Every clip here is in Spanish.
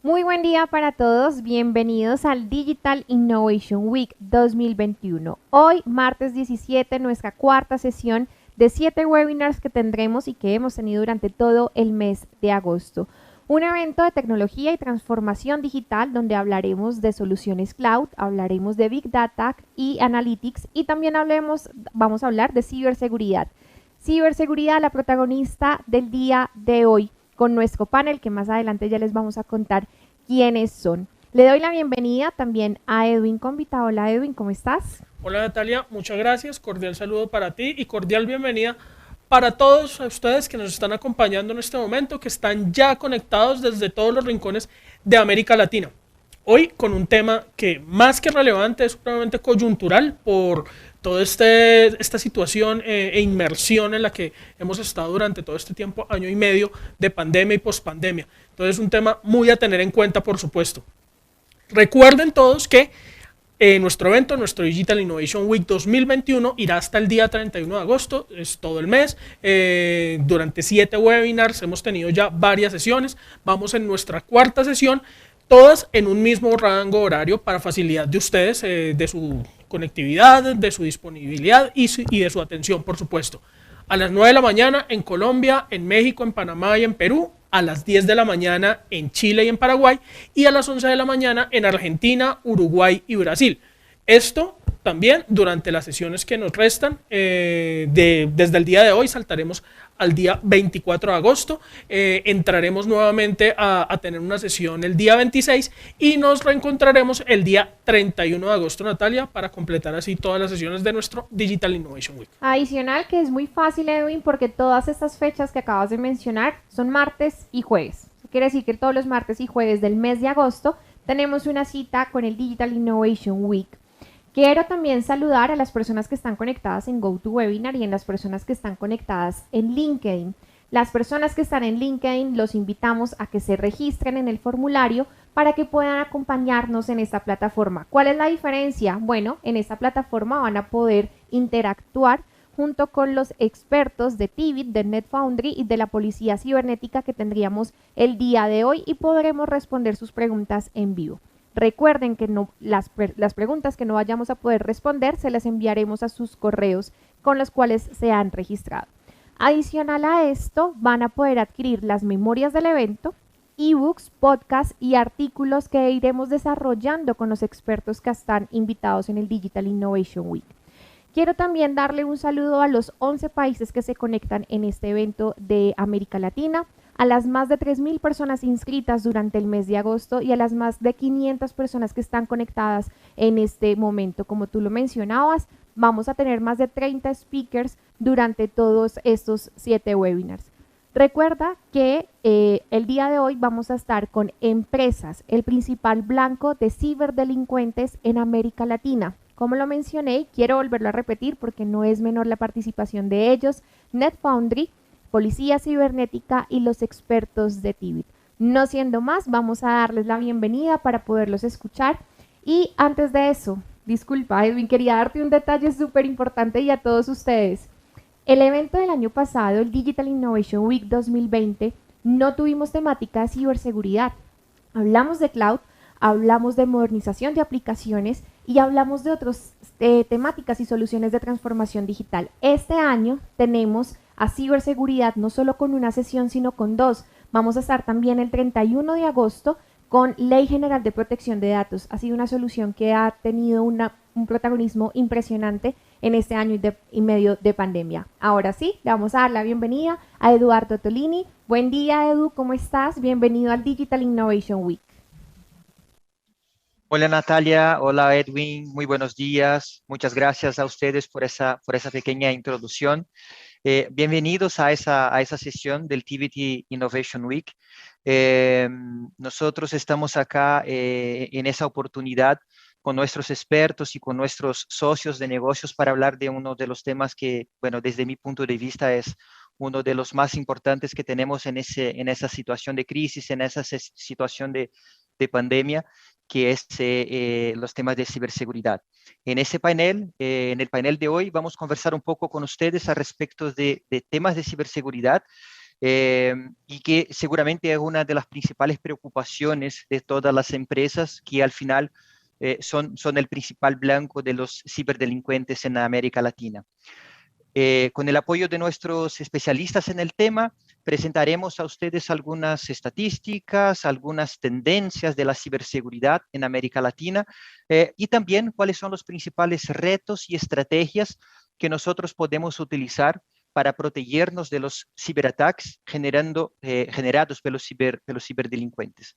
Muy buen día para todos, bienvenidos al Digital Innovation Week 2021. Hoy, martes 17, nuestra cuarta sesión de 7 webinars que tendremos y que hemos tenido durante todo el mes de agosto. Un evento de tecnología y transformación digital donde hablaremos de soluciones cloud, hablaremos de Big Data y Analytics y también vamos a hablar de ciberseguridad. Ciberseguridad, la protagonista del día de hoy con nuestro panel, que más adelante ya les vamos a contar quiénes son. Le doy la bienvenida también a Edwin Convita. Hola Edwin, ¿cómo estás? Hola Natalia, muchas gracias, cordial saludo para ti y cordial bienvenida para todos ustedes que nos están acompañando en este momento, que están ya conectados desde todos los rincones de América Latina. Hoy con un tema que más que relevante es supremamente coyuntural por toda esta situación e inmersión en la que hemos estado durante todo este tiempo, año y medio de pandemia y pospandemia. Entonces es un tema muy a tener en cuenta, por supuesto. Recuerden todos que nuestro evento, nuestro Digital Innovation Week 2021, irá hasta el día 31 de agosto, es todo el mes. Durante 7 webinars hemos tenido ya varias sesiones. Vamos en nuestra cuarta sesión, todas en un mismo rango horario para facilidad de ustedes, de su conectividad, de su disponibilidad y de su atención, por supuesto. A las 9 de la mañana en Colombia, en México, en Panamá y en Perú, a las 10 de la mañana en Chile y en Paraguay y a las 11 de la mañana en Argentina, Uruguay y Brasil. Esto también durante las sesiones que nos restan, desde el día de hoy saltaremos al día 24 de agosto, entraremos nuevamente a tener una sesión el día 26 y nos reencontraremos el día 31 de agosto, Natalia, para completar así todas las sesiones de nuestro Digital Innovation Week. Adicional que es muy fácil, Edwin, porque todas estas fechas que acabas de mencionar son martes y jueves. Eso quiere decir que todos los martes y jueves del mes de agosto tenemos una cita con el Digital Innovation Week. Quiero también saludar a las personas que están conectadas en GoToWebinar y en las personas que están conectadas en LinkedIn. Las personas que están en LinkedIn los invitamos a que se registren en el formulario para que puedan acompañarnos en esta plataforma. ¿Cuál es la diferencia? Bueno, en esta plataforma van a poder interactuar junto con los expertos de Tvit, de NetFoundry y de la Policía Cibernética que tendríamos el día de hoy y podremos responder sus preguntas en vivo. Recuerden que las preguntas que no vayamos a poder responder se las enviaremos a sus correos con los cuales se han registrado. Adicional a esto, van a poder adquirir las memorias del evento, ebooks, podcasts y artículos que iremos desarrollando con los expertos que están invitados en el Digital Innovation Week. Quiero también darle un saludo a los 11 países que se conectan en este evento de América Latina, a las más de 3.000 personas inscritas durante el mes de agosto y a las más de 500 personas que están conectadas en este momento. Como tú lo mencionabas, vamos a tener más de 30 speakers durante todos estos 7 webinars. Recuerda que el día de hoy vamos a estar con empresas, el principal blanco de ciberdelincuentes en América Latina. Como lo mencioné, quiero volverlo a repetir porque no es menor la participación de ellos, NetFoundry, Policía Cibernética y los expertos de Tvit. No siendo más, vamos a darles la bienvenida para poderlos escuchar. Y antes de eso, disculpa, Edwin, quería darte un detalle súper importante y a todos ustedes. El evento del año pasado, el Digital Innovation Week 2020, no tuvimos temática de ciberseguridad. Hablamos de cloud, hablamos de modernización de aplicaciones y hablamos de otras temáticas y soluciones de transformación digital. Este año tenemos a ciberseguridad no solo con una sesión, sino con 2. Vamos a estar también el 31 de agosto con Ley General de Protección de Datos. Ha sido una solución que ha tenido un protagonismo impresionante en este año y medio de pandemia. Ahora sí, le vamos a dar la bienvenida a Eduardo Tolini. Buen día, Edu, ¿cómo estás? Bienvenido al Digital Innovation Week. Hola Natalia, hola Edwin, muy buenos días. Muchas gracias a ustedes por esa pequeña introducción. Bienvenidos a esa sesión del TVT Innovation Week. Nosotros estamos acá en esa oportunidad con nuestros expertos y con nuestros socios de negocios para hablar de uno de los temas que, bueno, desde mi punto de vista es uno de los más importantes que tenemos en esa situación de crisis, en esa situación de pandemia, que es los temas de ciberseguridad. En ese panel, en el panel de hoy, vamos a conversar un poco con ustedes al respecto de temas de ciberseguridad y que seguramente es una de las principales preocupaciones de todas las empresas que al final son el principal blanco de los ciberdelincuentes en América Latina. Con el apoyo de nuestros especialistas en el tema, presentaremos a ustedes algunas estadísticas, algunas tendencias de la ciberseguridad en América Latina y también cuáles son los principales retos y estrategias que nosotros podemos utilizar para protegernos de los ciberataques generados por los ciberdelincuentes.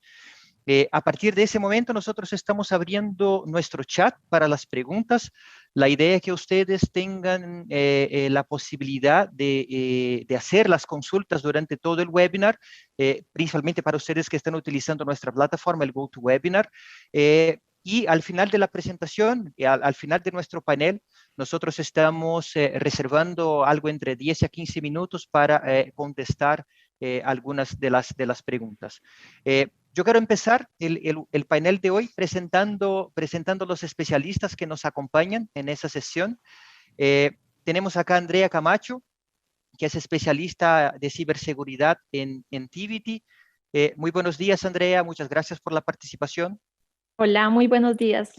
A partir de ese momento, nosotros estamos abriendo nuestro chat para las preguntas. La idea es que ustedes tengan la posibilidad de hacer las consultas durante todo el webinar, principalmente para ustedes que están utilizando nuestra plataforma, el GoToWebinar. Y al final de la presentación, al final de nuestro panel, nosotros estamos reservando algo entre 10 a 15 minutos para contestar algunas de las preguntas. Yo quiero empezar el panel de hoy presentando los especialistas que nos acompañan en esa sesión. Tenemos acá a Andrea Camacho, que es especialista de ciberseguridad en Tivity. Muy buenos días, Andrea. Muchas gracias por la participación. Hola, muy buenos días.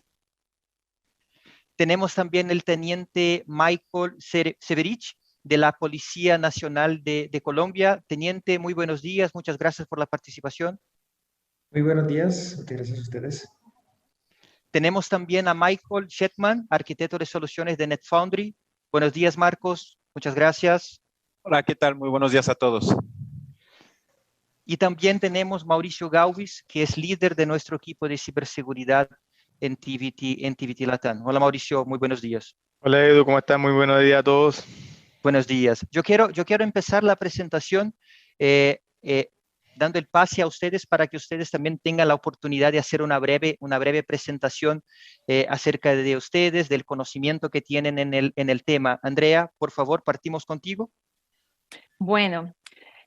Tenemos también el teniente Michael Severich, de la Policía Nacional de Colombia. Teniente, muy buenos días. Muchas gracias por la participación. Muy buenos días, muchas gracias a ustedes. Tenemos también a Michael Shetman, arquitecto de soluciones de NetFoundry. Buenos días, Marcos. Muchas gracias. Hola, ¿qué tal? Muy buenos días a todos. Y también tenemos Mauricio Gaubis, que es líder de nuestro equipo de ciberseguridad en TVT Latam. Hola, Mauricio. Muy buenos días. Hola, Edu. ¿Cómo estás? Muy buenos días a todos. Buenos días. Yo quiero empezar la presentación dando el pase a ustedes para que ustedes también tengan la oportunidad de hacer una breve presentación acerca de ustedes, del conocimiento que tienen en el tema. Andrea, por favor, partimos contigo. Bueno,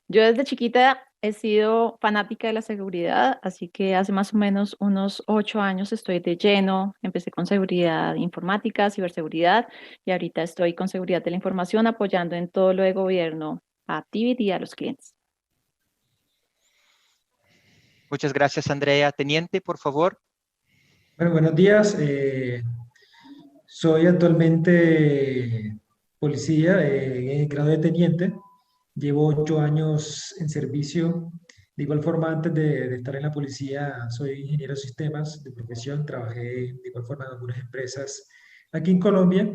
yo desde chiquita he sido fanática de la seguridad, así que hace más o menos unos 8 años estoy de lleno. Empecé con seguridad informática, ciberseguridad, y ahorita estoy con seguridad de la información, apoyando en todo lo de gobierno a Tivit y a los clientes. Muchas gracias, Andrea. Teniente, por favor. Bueno, buenos días. Soy actualmente policía en grado de teniente. Llevo 8 años en servicio. De igual forma, antes de estar en la policía, soy ingeniero de sistemas de profesión. Trabajé de igual forma en algunas empresas aquí en Colombia.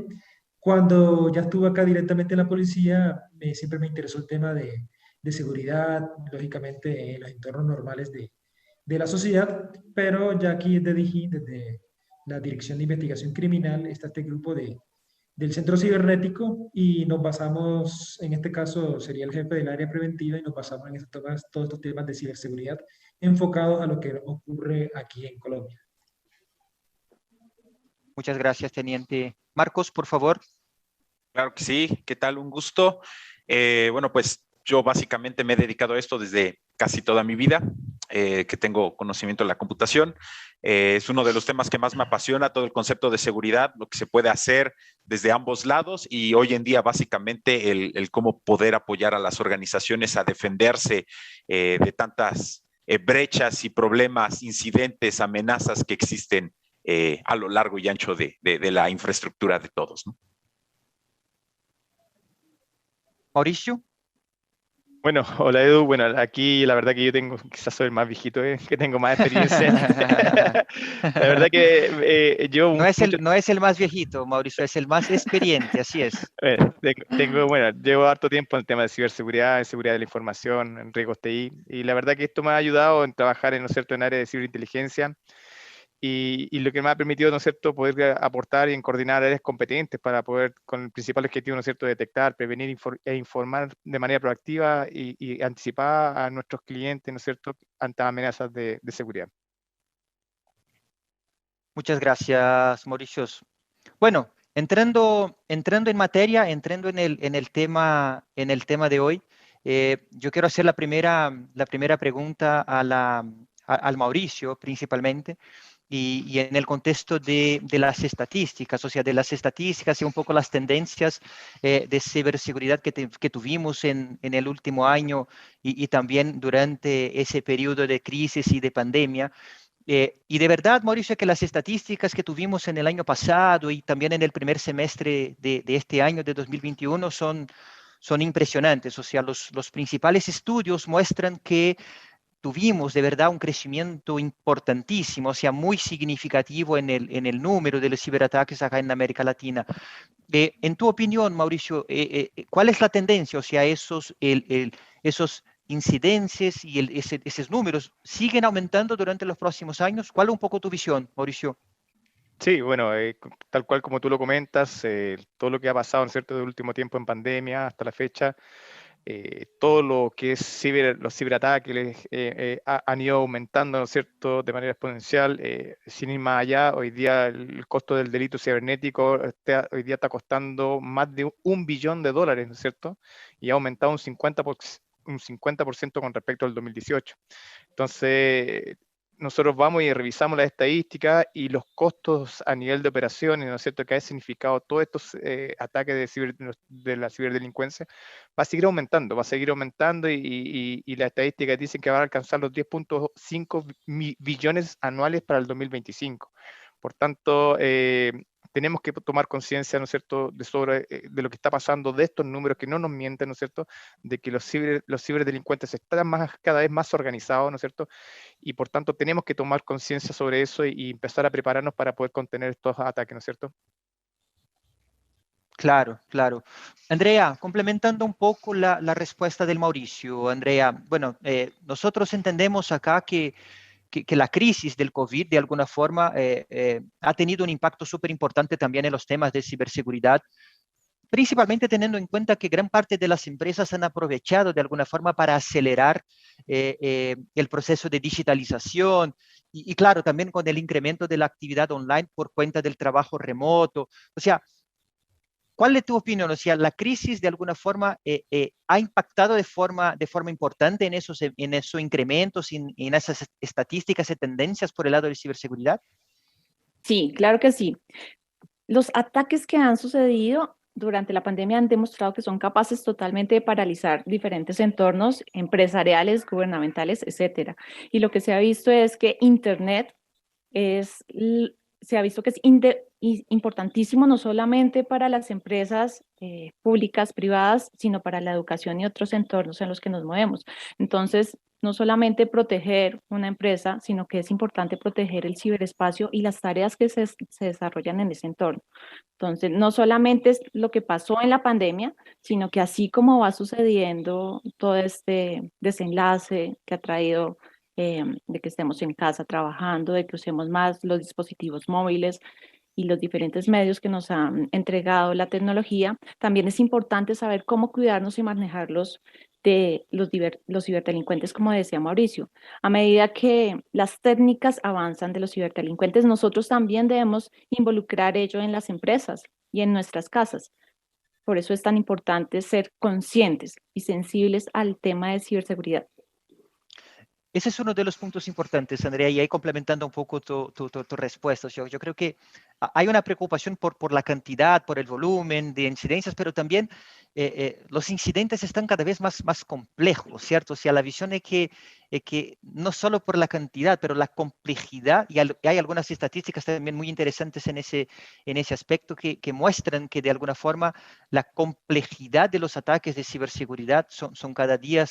Cuando ya estuve acá directamente en la policía, siempre me interesó el tema de seguridad, lógicamente en los entornos normales de la sociedad, pero ya aquí desde la Dirección de Investigación Criminal, está este grupo del Centro Cibernético y nos basamos, en este caso sería el jefe del área preventiva, y nos basamos en todos estos temas de ciberseguridad enfocados a lo que ocurre aquí en Colombia. Muchas gracias, Teniente. Marcos, por favor. Claro que sí. ¿Qué tal? Un gusto. Bueno, pues yo básicamente me he dedicado a esto desde casi toda mi vida, que tengo conocimiento de la computación. Es uno de los temas que más me apasiona, todo el concepto de seguridad, lo que se puede hacer desde ambos lados, y hoy en día básicamente el cómo poder apoyar a las organizaciones a defenderse de tantas brechas y problemas, incidentes, amenazas que existen a lo largo y ancho de la infraestructura de todos, ¿no? Mauricio. Bueno, hola Edu. Bueno, aquí la verdad que yo quizás soy el más viejito, que tengo más experiencia. La verdad que yo... No es el más viejito, Mauricio, es el más experiente, así es. Llevo harto tiempo en el tema de ciberseguridad, en seguridad de la información, en riesgos TI, y la verdad que esto me ha ayudado en trabajar en área de ciberinteligencia, y lo que me ha permitido, ¿no es cierto?, poder aportar y coordinar áreas competentes para poder, con el principal objetivo, ¿no es cierto?, detectar, prevenir e informar de manera proactiva y anticipada a nuestros clientes, ¿no es cierto?, ante amenazas de seguridad. Muchas gracias, Mauricio. Bueno, entrando en materia, entrando en el tema de hoy, yo quiero hacer la primera pregunta al Mauricio, principalmente. y en el contexto de las estadísticas, o sea, de las estadísticas y un poco las tendencias de ciberseguridad que tuvimos en el último año y también durante ese periodo de crisis y de pandemia. Y de verdad, Mauricio, que las estadísticas que tuvimos en el año pasado y también en el primer semestre de este año de 2021 son impresionantes. O sea, los principales estudios muestran que tuvimos de verdad un crecimiento importantísimo, o sea, muy significativo en el número de los ciberataques acá en América Latina. En tu opinión, Mauricio, ¿cuál es la tendencia? O sea, esos incidencias y esos números siguen aumentando durante los próximos años. ¿Cuál es un poco tu visión, Mauricio? Sí, bueno, tal cual como tú lo comentas, todo lo que ha pasado, ¿no es cierto?, del último tiempo en pandemia hasta la fecha, todo lo que es los ciberataques han ido aumentando, ¿no es cierto?, de manera exponencial. Sin ir más allá, hoy día el costo del delito cibernético hoy día está costando más de $1 billón, ¿no es cierto?, y ha aumentado un 50% con respecto al 2018. Entonces, nosotros vamos y revisamos las estadísticas y los costos a nivel de operaciones, ¿no es cierto?, que ha significado todos estos ataques de la ciberdelincuencia, va a seguir aumentando y las estadísticas dicen que va a alcanzar los 10.5 billones anuales para el 2025. Por tanto, tenemos que tomar conciencia, ¿no es cierto?, de lo que está pasando, de estos números que no nos mienten, ¿no es cierto?, de que los ciberdelincuentes están cada vez más organizados, ¿no es cierto?, y por tanto tenemos que tomar conciencia sobre eso y empezar a prepararnos para poder contener estos ataques, ¿no es cierto? Claro, claro. Andrea, complementando un poco la respuesta del Mauricio, Andrea, bueno, nosotros entendemos acá que la crisis del COVID de alguna forma ha tenido un impacto súper importante también en los temas de ciberseguridad, principalmente teniendo en cuenta que gran parte de las empresas han aprovechado de alguna forma para acelerar el proceso de digitalización y claro, también con el incremento de la actividad online por cuenta del trabajo remoto. O sea, ¿cuál es tu opinión? O sea, la crisis de alguna forma ha impactado de forma importante en esos incrementos, en esas estadísticas y tendencias por el lado de ciberseguridad. Sí, claro que sí. Los ataques que han sucedido durante la pandemia han demostrado que son capaces totalmente de paralizar diferentes entornos empresariales, gubernamentales, etcétera. Y lo que se ha visto es que Internet se ha visto que es importantísimo no solamente para las empresas públicas, privadas, sino para la educación y otros entornos en los que nos movemos. Entonces, no solamente proteger una empresa, sino que es importante proteger el ciberespacio y las tareas que se desarrollan en ese entorno. Entonces, no solamente es lo que pasó en la pandemia, sino que así como va sucediendo todo este desenlace que ha traído de que estemos en casa trabajando, de que usemos más los dispositivos móviles y los diferentes medios que nos han entregado la tecnología, también es importante saber cómo cuidarnos y manejarlos de los ciberdelincuentes, como decía Mauricio. A medida que las técnicas avanzan de los ciberdelincuentes, nosotros también debemos involucrar ello en las empresas y en nuestras casas. Por eso es tan importante ser conscientes y sensibles al tema de ciberseguridad. Ese es uno de los puntos importantes, Andrea, y ahí complementando un poco tu respuesta. Yo creo que hay una preocupación por la cantidad, por el volumen de incidencias, pero también los incidentes están cada vez más complejos, ¿cierto? O sea, la visión es que no solo por la cantidad, pero la complejidad, y hay algunas estadísticas también muy interesantes en ese aspecto que muestran que de alguna forma la complejidad de los ataques de ciberseguridad son cada día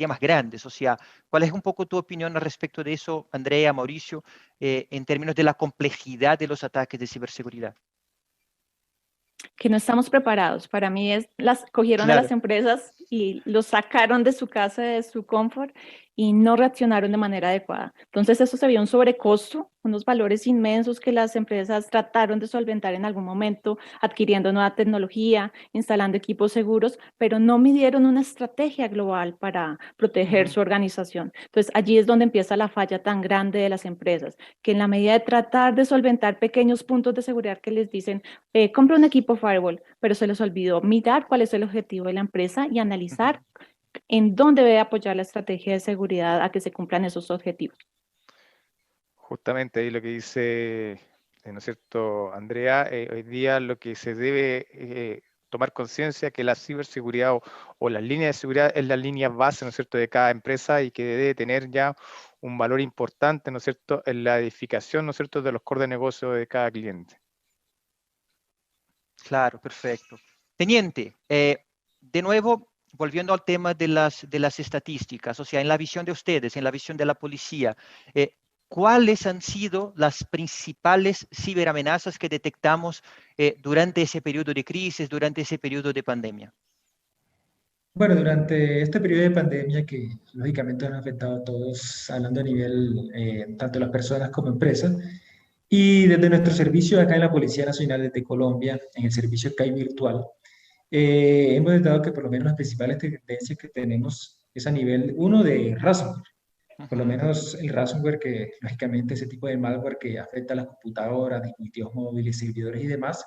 más grandes. O sea, ¿cuál es un poco tu opinión al respecto de eso, Andrea, Mauricio, en términos de la complejidad de los ataques de ciberseguridad? Que no estamos preparados. Para mí cogieron a las empresas y los sacaron de su casa, de su confort y no reaccionaron de manera adecuada. Entonces eso se vio un sobrecosto, unos valores inmensos que las empresas trataron de solventar en algún momento, adquiriendo nueva tecnología, instalando equipos seguros, pero no midieron una estrategia global para proteger su organización. Entonces allí es donde empieza la falla tan grande de las empresas, que en la medida de tratar de solventar pequeños puntos de seguridad que les dicen, compra un equipo firewall, pero se les olvidó mirar cuál es el objetivo de la empresa y analizar en dónde debe apoyar la estrategia de seguridad a que se cumplan esos objetivos. Justamente ahí lo que dice, ¿no es cierto, Andrea? Hoy día lo que se debe tomar conciencia que la ciberseguridad o las líneas de seguridad es la línea base, ¿no es cierto?, de cada empresa y que debe tener ya un valor importante, ¿no es cierto?, en la edificación, ¿no es cierto?, de los core de negocio de cada cliente. Claro, perfecto. Teniente, de nuevo, volviendo al tema de las estadísticas, o sea, en la visión de ustedes, en la visión de la policía, ¿cuáles han sido las principales ciberamenazas que detectamos durante ese periodo de crisis, durante ese periodo de pandemia? Bueno, durante este periodo de pandemia que lógicamente nos ha afectado a todos, hablando a nivel tanto las personas como empresas, y desde nuestro servicio acá en la Policía Nacional de Colombia, en el servicio CAI virtual, hemos detectado que por lo menos las principales tendencias que tenemos es a nivel, uno, de ransomware. Por lo menos el ransomware que, lógicamente, ese tipo de malware que afecta a las computadoras, dispositivos móviles, servidores y demás,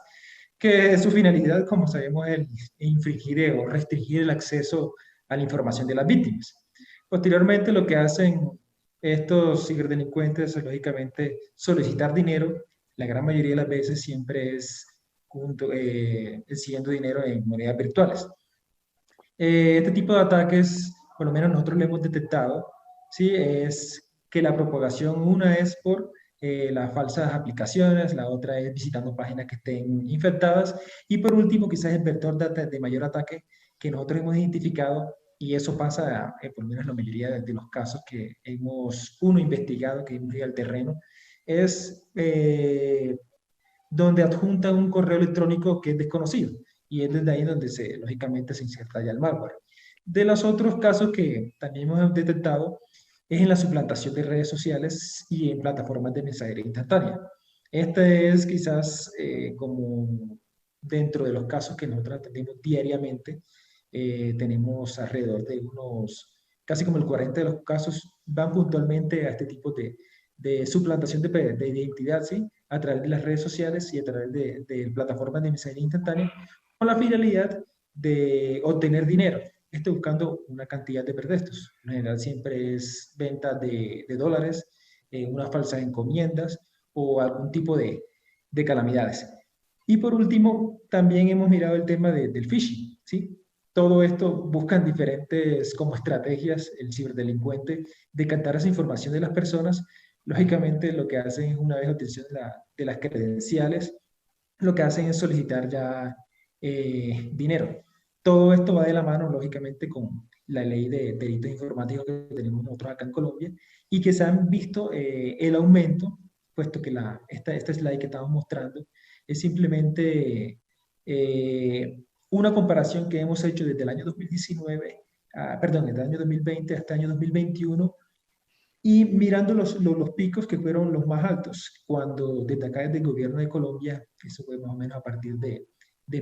que su finalidad, como sabemos, es infringir o restringir el acceso a la información de las víctimas. Posteriormente, lo que hacen estos ciberdelincuentes es, lógicamente, solicitar dinero. La gran mayoría de las veces siempre es siguiendo dinero en monedas virtuales. Este tipo de ataques, por lo menos nosotros lo hemos detectado, ¿sí? Es que la propagación, una es por las falsas aplicaciones, la otra es visitando páginas que estén infectadas, y por último, quizás el vector de mayor ataque que nosotros hemos identificado, y eso pasa, por lo menos en la mayoría de los casos que hemos, investigado, que hemos ido al terreno, es donde adjunta un correo electrónico que es desconocido, y es desde ahí donde lógicamente se inserta ya el malware. De los otros casos que también hemos detectado es en la suplantación de redes sociales y en plataformas de mensajería instantánea. Este es quizás como dentro de los casos que nosotros atendemos diariamente, tenemos alrededor de casi como el 40 de los casos van puntualmente a este tipo de suplantación de identidad, ¿sí? A través de las redes sociales y a través de plataformas de mensajería instantánea, con la finalidad de obtener dinero. Estoy buscando una cantidad de pretextos. En general siempre es venta de dólares, unas falsas encomiendas o algún tipo de calamidades. Y por último, también hemos mirado el tema del phishing, ¿sí? Todo esto buscan diferentes como estrategias, el ciberdelincuente, de captar esa información de las personas. Lógicamente lo que hacen es, una vez obtención de las credenciales, lo que hacen es solicitar ya dinero. Todo esto va de la mano, lógicamente, con la ley de delitos informáticos que tenemos nosotros acá en Colombia, y que se han visto el aumento, puesto que esta slide que estamos mostrando es simplemente una comparación que hemos hecho desde el año 2019, perdón, desde el año 2020 hasta el año 2021, y mirando los picos que fueron los más altos, cuando desde acá, desde el gobierno de Colombia, eso fue más o menos a partir del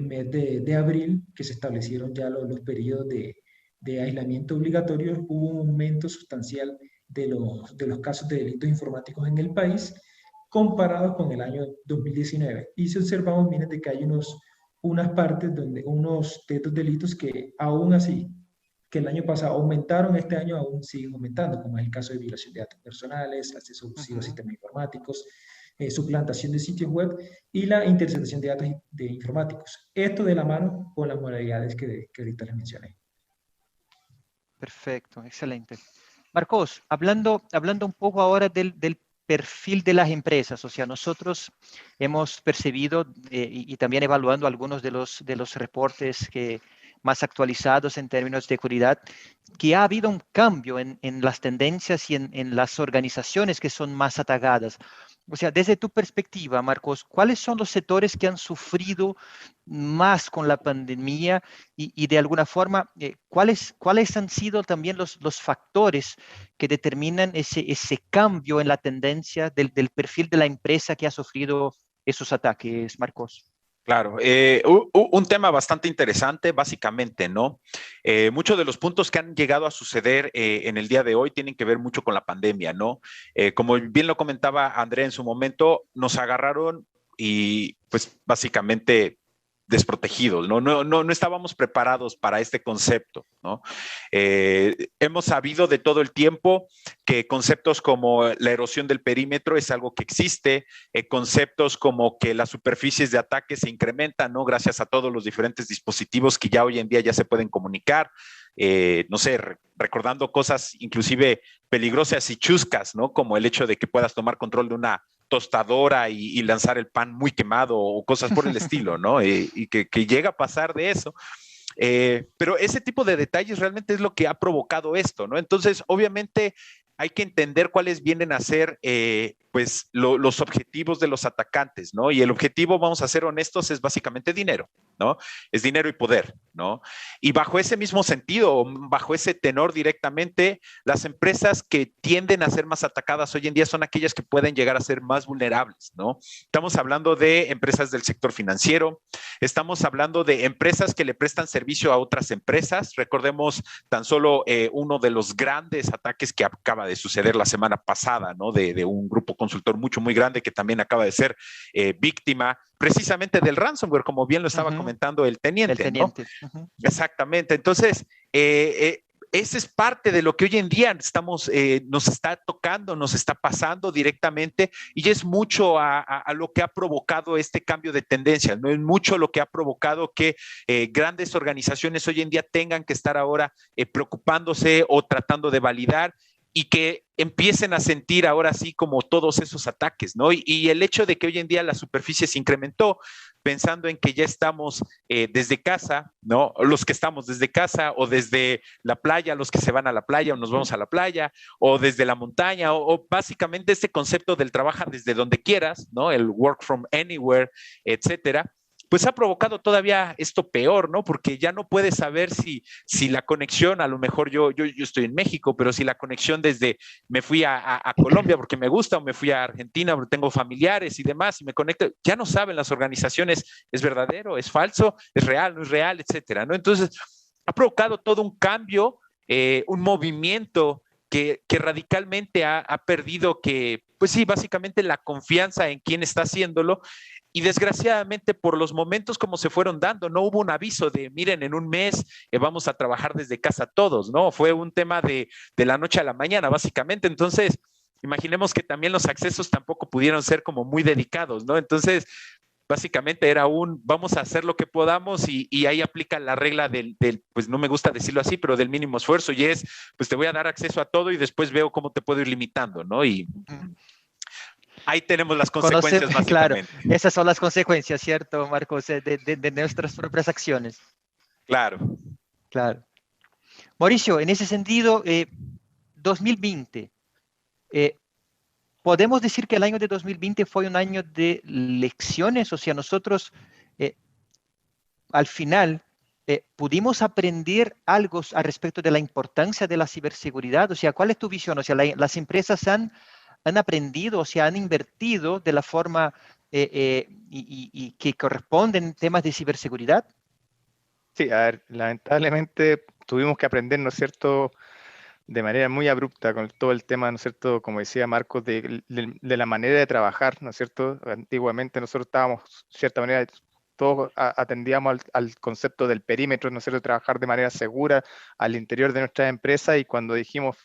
mes de abril, que se establecieron ya los periodos de aislamiento obligatorio, hubo un aumento sustancial de los casos de delitos informáticos en el país, comparados con el año 2019. Y si observamos, miren de que hay unas partes donde unos de estos delitos que aún así, que el año pasado aumentaron, este año aún siguen aumentando, como es el caso de violación de datos personales, acceso abusivo a sistemas informáticos, suplantación de sitios web y la interceptación de datos informáticos. Esto de la mano con las modalidades que ahorita les mencioné. Perfecto, excelente. Marcos, hablando un poco ahora del perfil de las empresas, o sea, nosotros hemos percibido y también evaluando algunos de los reportes más actualizados en términos de seguridad, que ha habido un cambio en las tendencias y en las organizaciones que son más atacadas. O sea, desde tu perspectiva, Marcos, ¿cuáles son los sectores que han sufrido más con la pandemia y de alguna forma, cuáles han sido también los factores que determinan ese cambio en la tendencia del perfil de la empresa que ha sufrido esos ataques, Marcos? Claro, un tema bastante interesante, básicamente, ¿no? Muchos de los puntos que han llegado a suceder en el día de hoy tienen que ver mucho con la pandemia, ¿no? Como bien lo comentaba Andrea en su momento, nos agarraron y pues básicamente desprotegidos, ¿no? No estábamos preparados para este concepto, ¿no? Hemos sabido de todo el tiempo que conceptos como la erosión del perímetro es algo que existe, conceptos como que las superficies de ataque se incrementan, ¿no? Gracias a todos los diferentes dispositivos que ya hoy en día ya se pueden comunicar, no sé, recordando cosas inclusive peligrosas y chuscas, ¿no? Como el hecho de que puedas tomar control de una tostadora y lanzar el pan muy quemado o cosas por el estilo, ¿no? Y que llega a pasar de eso. Pero ese tipo de detalles realmente es lo que ha provocado esto, ¿no? Entonces, obviamente, hay que entender cuáles vienen a ser pues los objetivos de los atacantes, ¿no? Y el objetivo, vamos a ser honestos, es básicamente dinero, ¿no? Es dinero y poder, ¿no? Y bajo ese mismo sentido, bajo ese tenor directamente, las empresas que tienden a ser más atacadas hoy en día son aquellas que pueden llegar a ser más vulnerables, ¿no? Estamos hablando de empresas del sector financiero, estamos hablando de empresas que le prestan servicio a otras empresas. Recordemos tan solo uno de los grandes ataques que acaba de suceder la semana pasada, ¿no? De un grupo consultor muy grande que también acaba de ser víctima precisamente del ransomware, como bien lo estaba comentando el teniente, ¿no? Exactamente. Entonces, esa es parte de lo que hoy en día estamos, nos está tocando, nos está pasando directamente, y es mucho a lo que ha provocado este cambio de tendencia, no es mucho lo que ha provocado que grandes organizaciones hoy en día tengan que estar ahora preocupándose o tratando de validar, y que empiecen a sentir ahora sí como todos esos ataques, ¿no? Y el hecho de que hoy en día la superficie se incrementó, pensando en que ya estamos desde casa, ¿no? Los que estamos desde casa, o desde la playa, los que se van a la playa o nos vamos a la playa, o desde la montaña, o básicamente este concepto del trabajar desde donde quieras, ¿no? El work from anywhere, etcétera, pues ha provocado todavía esto peor, ¿no? Porque ya no puedes saber si la conexión, a lo mejor yo estoy en México, pero si la conexión desde, me fui a Colombia porque me gusta, o me fui a Argentina porque tengo familiares y demás, y me conecto, ya no saben las organizaciones, ¿es verdadero, es falso, es real, no es real, etcétera, ¿no? Entonces, ha provocado todo un cambio, un movimiento que radicalmente ha perdido que, pues sí, básicamente la confianza en quien está haciéndolo. Y desgraciadamente, por los momentos como se fueron dando, no hubo un aviso de, miren, en un mes vamos a trabajar desde casa todos, ¿no? Fue un tema de la noche a la mañana, básicamente. Entonces, imaginemos que también los accesos tampoco pudieron ser como muy dedicados, ¿no? Entonces, básicamente era vamos a hacer lo que podamos, y ahí aplica la regla pues no me gusta decirlo así, pero del mínimo esfuerzo, y es, pues te voy a dar acceso a todo y después veo cómo te puedo ir limitando, ¿no? Y ahí tenemos las consecuencias, básicamente. Claro, esas son las consecuencias, ¿cierto, Marcos? De nuestras propias acciones. Claro. Claro. Mauricio, en ese sentido, 2020, ¿podemos decir que el año de 2020 fue un año de lecciones? O sea, nosotros al final pudimos aprender algo al respecto de la importancia de la ciberseguridad. O sea, ¿cuál es tu visión? O sea, las empresas han aprendido, o sea, han invertido de la forma y que corresponden en temas de ciberseguridad. Sí, a ver, lamentablemente tuvimos que aprender, ¿no es cierto?, de manera muy abrupta con todo el tema, ¿no es cierto?, como decía Marcos, de la manera de trabajar, ¿no es cierto? Antiguamente nosotros estábamos, de cierta manera, todos atendíamos al concepto del perímetro, ¿no es cierto?, trabajar de manera segura al interior de nuestra empresa, y cuando dijimos,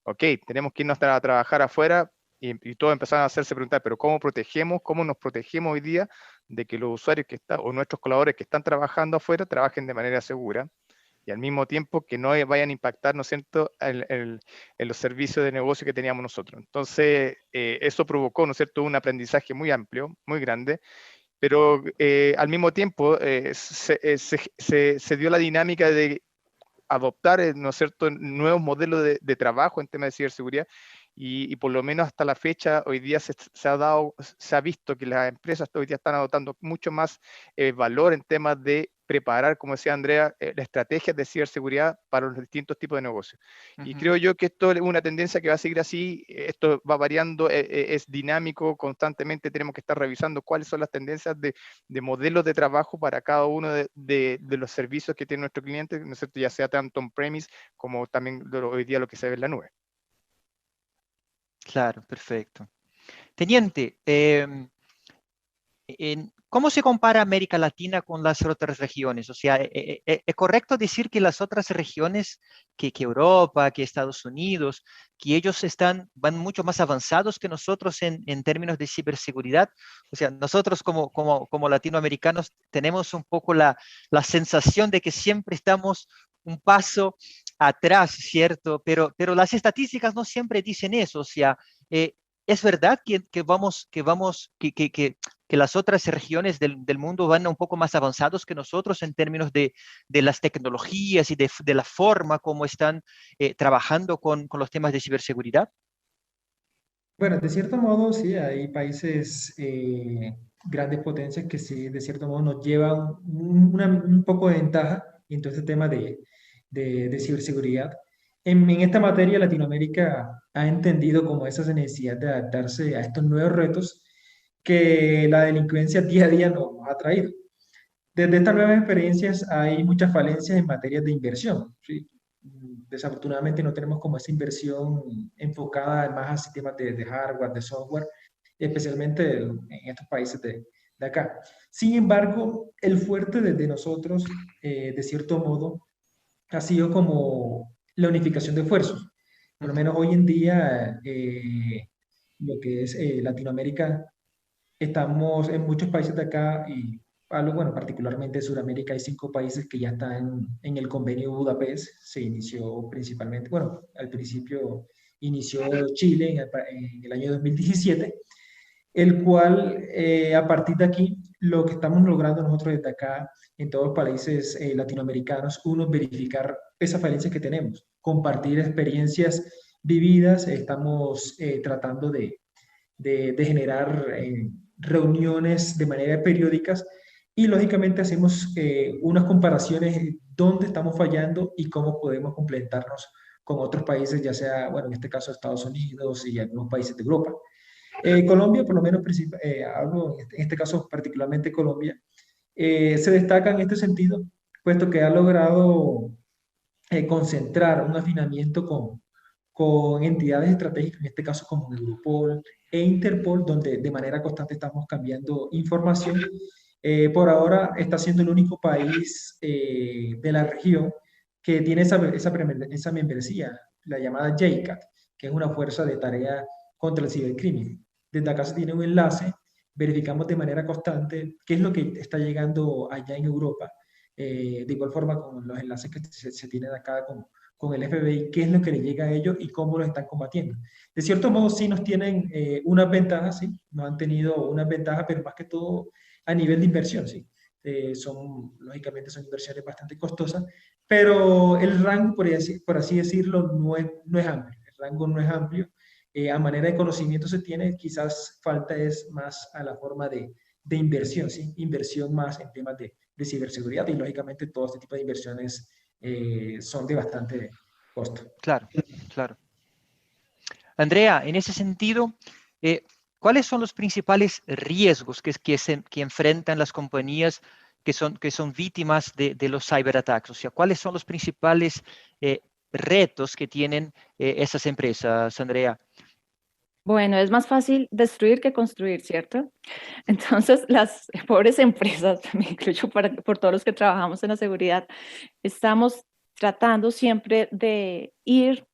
ok, tenemos que irnos a trabajar afuera, y todos empezaron a hacerse preguntar, pero ¿cómo nos protegemos hoy día de que los usuarios o nuestros colaboradores que están trabajando afuera trabajen de manera segura, y al mismo tiempo que no vayan a impactar, ¿no es cierto?, en los servicios de negocio que teníamos nosotros? Entonces, eso provocó, ¿no es cierto?, un aprendizaje muy amplio, muy grande, pero al mismo tiempo se dio la dinámica de adoptar, ¿no es cierto?, nuevos modelos de trabajo en temas de ciberseguridad, y por lo menos hasta la fecha, hoy día se ha visto que las empresas hoy día están adoptando mucho más valor en temas de preparar, como decía Andrea, estrategias de ciberseguridad para los distintos tipos de negocios. Y creo yo que esto es una tendencia que va a seguir así, esto va variando, es dinámico, constantemente tenemos que estar revisando cuáles son las tendencias de modelos de trabajo para cada uno de los servicios que tiene nuestro cliente, ¿no es cierto?, ya sea tanto on-premise como también hoy día lo que se ve en la nube. Claro, perfecto. Teniente, ¿cómo se compara América Latina con las otras regiones? O sea, ¿es correcto decir que las otras regiones, que Europa, que Estados Unidos, que ellos van mucho más avanzados que nosotros en términos de ciberseguridad? O sea, nosotros como latinoamericanos tenemos un poco la sensación de que siempre estamos un paso atrás, ¿cierto? Pero las estadísticas no siempre dicen eso. O sea, es verdad que las otras regiones del mundo van un poco más avanzados que nosotros en términos de las tecnologías y de la forma como están trabajando con los temas de ciberseguridad. Bueno, de cierto modo, sí, hay países, grandes potencias que sí, de cierto modo nos llevan un poco de ventaja en todo este tema de ciberseguridad. En esta materia, Latinoamérica ha entendido como esa necesidad de adaptarse a estos nuevos retos que la delincuencia día a día nos ha traído. Desde estas nuevas experiencias hay muchas falencias en materia de inversión, ¿sí? Desafortunadamente no tenemos como esa inversión enfocada más a sistemas de hardware, de software, especialmente en estos países de acá. Sin embargo, el fuerte de nosotros, de cierto modo, ha sido como la unificación de esfuerzos. Por lo menos hoy en día, lo que es Latinoamérica, estamos en muchos países de acá y hablo, bueno, particularmente de Sudamérica, hay 5 países que ya están en el convenio Budapest. Se inició principalmente, bueno, al principio inició Chile en el año 2017, el cual a partir de aquí lo que estamos logrando nosotros desde acá en todos los países latinoamericanos, uno, verificar esas falencias que tenemos, compartir experiencias vividas, estamos tratando de generar reuniones de manera periódicas y lógicamente hacemos unas comparaciones de dónde estamos fallando y cómo podemos complementarnos con otros países, ya sea, bueno, en este caso Estados Unidos y algunos países de Europa. Colombia, por lo menos, hablo en este caso particularmente Colombia, se destaca en este sentido, puesto que ha logrado concentrar un afinamiento con entidades estratégicas, en este caso como Europol e Interpol, donde de manera constante estamos cambiando información. Por ahora está siendo el único país de la región que tiene esa membresía, la llamada JCAT, que es una fuerza de tarea contra el cibercrimen. Desde acá se tiene un enlace, verificamos de manera constante qué es lo que está llegando allá en Europa, de igual forma con los enlaces que se tienen acá con el FBI, qué es lo que le llega a ellos y cómo lo están combatiendo. De cierto modo, sí nos tienen unas ventajas, sí, nos han tenido unas ventajas, pero más que todo a nivel de inversión, sí. Lógicamente son inversiones bastante costosas, pero el rango, por así decirlo, no es amplio. El rango no es amplio. A manera de conocimiento se tiene, quizás falta es más a la forma de inversión, ¿sí? Inversión más en temas de ciberseguridad y lógicamente todo este tipo de inversiones son de bastante costo. Claro, claro. Andrea, en ese sentido, ¿cuáles son los principales riesgos que enfrentan las compañías que son víctimas de los cyberataques? O sea, ¿cuáles son los principales retos que tienen esas empresas, Andrea? Bueno, es más fácil destruir que construir, ¿cierto? Entonces, las pobres empresas, me incluyo por todos los que trabajamos en la seguridad, estamos tratando siempre de ir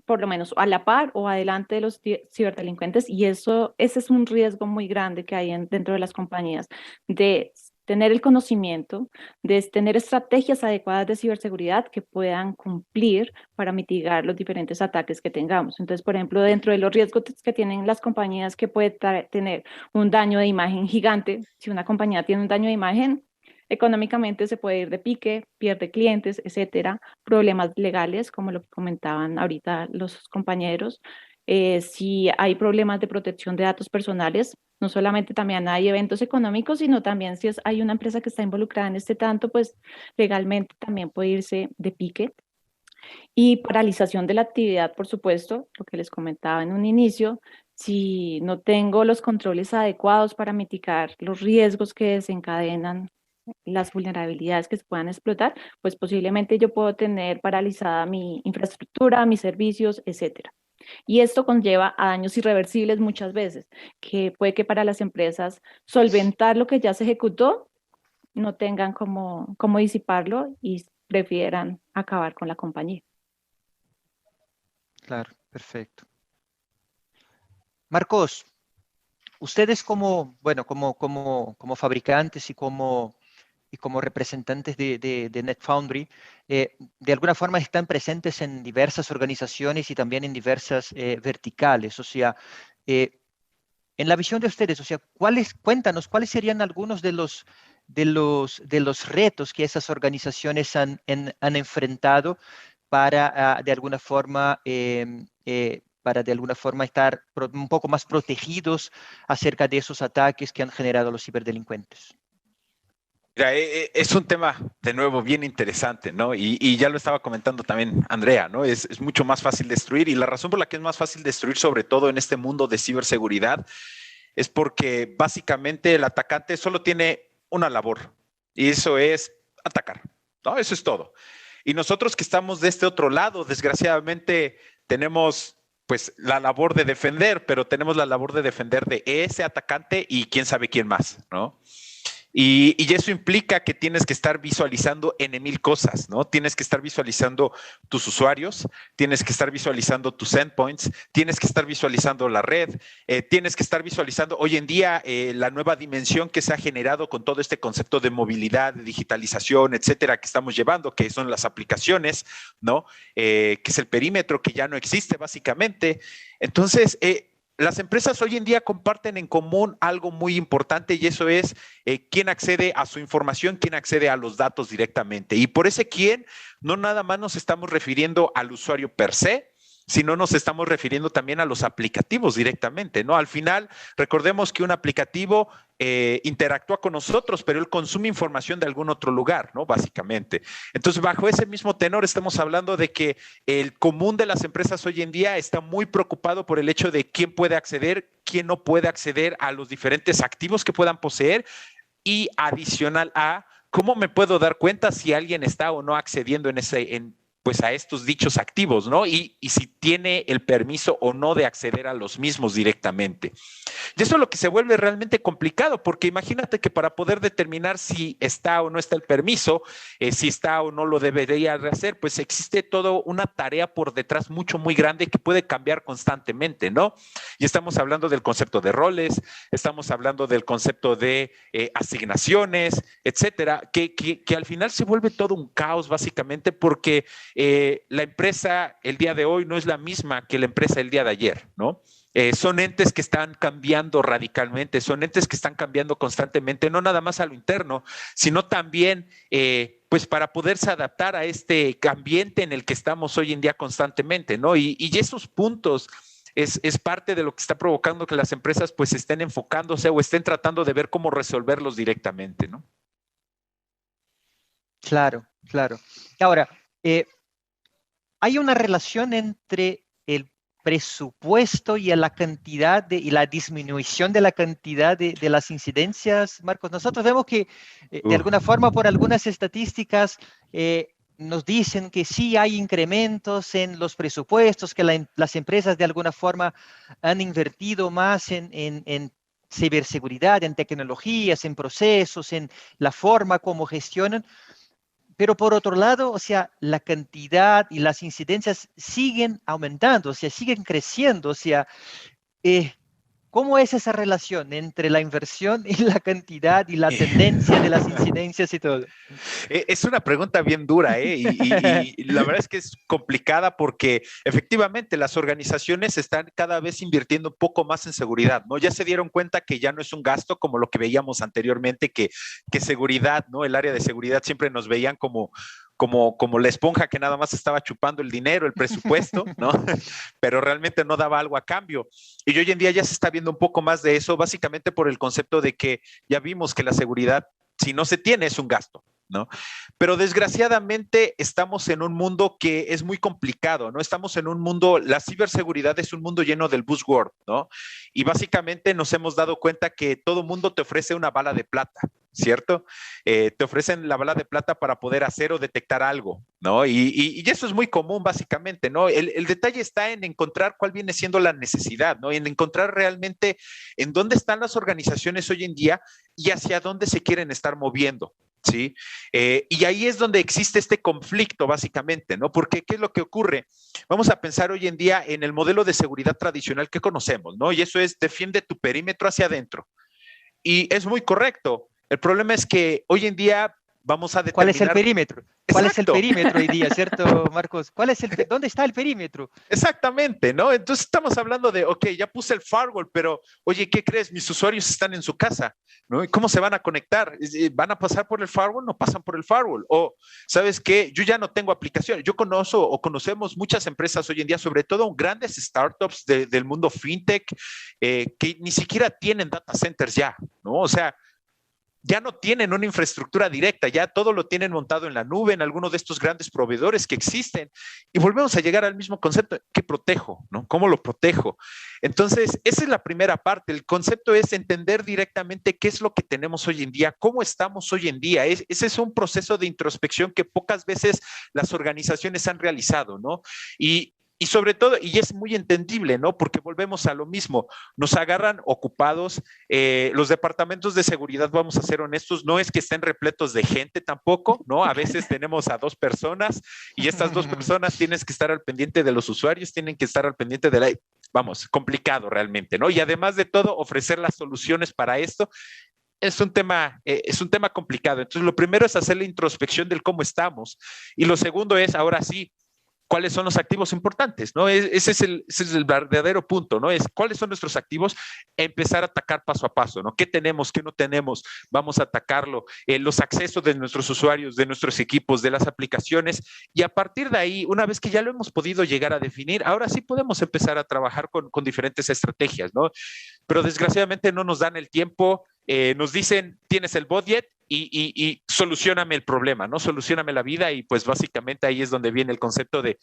por lo menos a la par o adelante de los ciberdelincuentes, y ese es un riesgo muy grande que hay dentro de las compañías, de tener el conocimiento, de tener estrategias adecuadas de ciberseguridad que puedan cumplir para mitigar los diferentes ataques que tengamos. Entonces, por ejemplo, dentro de los riesgos que tienen las compañías, que puede tener un daño de imagen gigante. Si una compañía tiene un daño de imagen, económicamente se puede ir de pique, pierde clientes, etcétera. Problemas legales, como lo que comentaban ahorita los compañeros. Si hay problemas de protección de datos personales, no solamente también hay eventos económicos, sino también si hay una empresa que está involucrada en este tanto, pues legalmente también puede irse de pique. Y paralización de la actividad, por supuesto, lo que les comentaba en un inicio. Si no tengo los controles adecuados para mitigar los riesgos que desencadenan las vulnerabilidades que se puedan explotar, pues posiblemente yo puedo tener paralizada mi infraestructura, mis servicios, etcétera. Y esto conlleva a daños irreversibles muchas veces, que puede que para las empresas solventar lo que ya se ejecutó no tengan cómo disiparlo y prefieran acabar con la compañía. Claro, perfecto. Marcos, ustedes como fabricantes y como representantes de NetFoundry, de alguna forma están presentes en diversas organizaciones y también en diversas verticales. O sea, en la visión de ustedes, o sea, cuéntanos, ¿cuáles serían algunos de los retos que esas organizaciones han enfrentado para de alguna forma estar un poco más protegidos acerca de esos ataques que han generado los ciberdelincuentes? Mira, es un tema, de nuevo, bien interesante, ¿no? Y ya lo estaba comentando también Andrea, ¿no? Es mucho más fácil destruir, y la razón por la que es más fácil destruir, sobre todo en este mundo de ciberseguridad, es porque básicamente el atacante solo tiene una labor, y eso es atacar, ¿no? Eso es todo. Y nosotros que estamos de este otro lado, desgraciadamente, tenemos pues la labor de defender, pero tenemos la labor de defender de ese atacante y quién sabe quién más, ¿no? Y eso implica que tienes que estar visualizando en mil cosas, ¿no? Tienes que estar visualizando tus usuarios, tienes que estar visualizando tus endpoints, tienes que estar visualizando la red, tienes que estar visualizando hoy en día la nueva dimensión que se ha generado con todo este concepto de movilidad, de digitalización, etcétera, que estamos llevando, que son las aplicaciones, ¿no? Que es el perímetro que ya no existe básicamente. Entonces, las empresas hoy en día comparten en común algo muy importante, y eso es quién accede a su información, quién accede a los datos directamente. Y por ese quién, no nada más nos estamos refiriendo al usuario per se, sino nos estamos refiriendo también a los aplicativos directamente, ¿no? Al final, recordemos que un aplicativo interactúa con nosotros, pero él consume información de algún otro lugar, ¿no? Básicamente. Entonces, bajo ese mismo tenor, estamos hablando de que el común de las empresas hoy en día está muy preocupado por el hecho de quién puede acceder, quién no puede acceder a los diferentes activos que puedan poseer, y adicional a cómo me puedo dar cuenta si alguien está o no accediendo pues a estos dichos activos, ¿no? Y si tiene el permiso o no de acceder a los mismos directamente. Y eso es lo que se vuelve realmente complicado, porque imagínate que para poder determinar si está o no está el permiso, si está o no lo debería de hacer, pues existe toda una tarea por detrás muy grande que puede cambiar constantemente, ¿no? Y estamos hablando del concepto de roles, estamos hablando del concepto de asignaciones, etcétera, que al final se vuelve todo un caos básicamente porque la empresa el día de hoy no es la misma que la empresa el día de ayer, ¿no? Son entes que están cambiando radicalmente, son entes que están cambiando constantemente, no nada más a lo interno, sino también pues para poderse adaptar a este ambiente en el que estamos hoy en día constantemente, ¿no? Y esos puntos es parte de lo que está provocando que las empresas pues estén enfocándose o estén tratando de ver cómo resolverlos directamente, ¿no? Claro, claro. Ahora, hay una relación entre el presupuesto y la cantidad y la disminución de la cantidad de las incidencias, Marcos. Nosotros vemos que de alguna forma, por algunas estadísticas, nos dicen que sí hay incrementos en los presupuestos, que las empresas de alguna forma han invertido más en ciberseguridad, en tecnologías, en procesos, en la forma como gestionan. Pero por otro lado, o sea, la cantidad y las incidencias siguen aumentando, o sea, siguen creciendo. O sea, ¿cómo es esa relación entre la inversión y la cantidad y la tendencia de las incidencias y todo? Es una pregunta bien dura, y la verdad es que es complicada porque efectivamente las organizaciones están cada vez invirtiendo un poco más en seguridad, ¿no? Ya se dieron cuenta que ya no es un gasto como lo que veíamos anteriormente, que seguridad, ¿no? El área de seguridad siempre nos veían como la esponja que nada más estaba chupando el dinero, el presupuesto, ¿no? Pero realmente no daba algo a cambio. Y hoy en día ya se está viendo un poco más de eso, básicamente por el concepto de que ya vimos que la seguridad, si no se tiene, es un gasto, ¿no? Pero desgraciadamente estamos en un mundo que es muy complicado, ¿no? Estamos en un mundo, la ciberseguridad es un mundo lleno del buzzword, ¿no? Y básicamente nos hemos dado cuenta que todo mundo te ofrece una bala de plata, ¿cierto? Te ofrecen la bala de plata para poder hacer o detectar algo, ¿no? Y eso es muy común, básicamente, ¿no? El detalle está en encontrar cuál viene siendo la necesidad, ¿no? En encontrar realmente en dónde están las organizaciones hoy en día y hacia dónde se quieren estar moviendo. ¿Sí? Y ahí es donde existe este conflicto, básicamente, ¿no? Porque, ¿qué es lo que ocurre? Vamos a pensar hoy en día en el modelo de seguridad tradicional que conocemos, ¿no? Y eso es, defiende tu perímetro hacia adentro. Y es muy correcto. El problema es que hoy en día vamos a determinar... ¿Cuál es el perímetro? ¿Cuál es el Exacto. perímetro hoy día, cierto, Marcos? ¿Dónde está el perímetro? Exactamente, ¿no? Entonces estamos hablando de, ok, ya puse el firewall, pero, oye, ¿qué crees? Mis usuarios están en su casa, ¿no? ¿Y cómo se van a conectar? ¿Van a pasar por el firewall? No pasan por el firewall. O, ¿sabes qué? Yo ya no tengo aplicación. Yo conocemos muchas empresas hoy en día, sobre todo grandes startups del mundo fintech, que ni siquiera tienen data centers ya, ¿no? O sea, ya no tienen una infraestructura directa, ya todo lo tienen montado en la nube, en alguno de estos grandes proveedores que existen. Y volvemos a llegar al mismo concepto, ¿qué protejo? ¿No? ¿Cómo lo protejo? Entonces, esa es la primera parte. El concepto es entender directamente qué es lo que tenemos hoy en día, cómo estamos hoy en día. Ese es un proceso de introspección que pocas veces las organizaciones han realizado, ¿no? Y sobre todo, y es muy entendible, ¿no? Porque volvemos a lo mismo, nos agarran ocupados, los departamentos de seguridad, vamos a ser honestos, no es que estén repletos de gente tampoco, ¿no? A veces tenemos a 2 personas y estas 2 personas tienen que estar al pendiente de los usuarios, tienen que estar al pendiente de la... Vamos, complicado realmente, ¿no? Y además de todo, ofrecer las soluciones para esto es un tema complicado. Entonces, lo primero es hacer la introspección del cómo estamos y lo segundo es, ahora sí, cuáles son los activos importantes, ¿no? Ese es el verdadero punto, ¿no? Es cuáles son nuestros activos, empezar a atacar paso a paso, ¿no? ¿Qué tenemos, qué no tenemos? Vamos a atacarlo, los accesos de nuestros usuarios, de nuestros equipos, de las aplicaciones, y a partir de ahí, una vez que ya lo hemos podido llegar a definir, ahora sí podemos empezar a trabajar con diferentes estrategias, ¿no? Pero desgraciadamente no nos dan el tiempo, nos dicen, tienes el budget, y solucioname el problema, ¿no? Solucioname la vida y pues básicamente ahí es donde viene el concepto de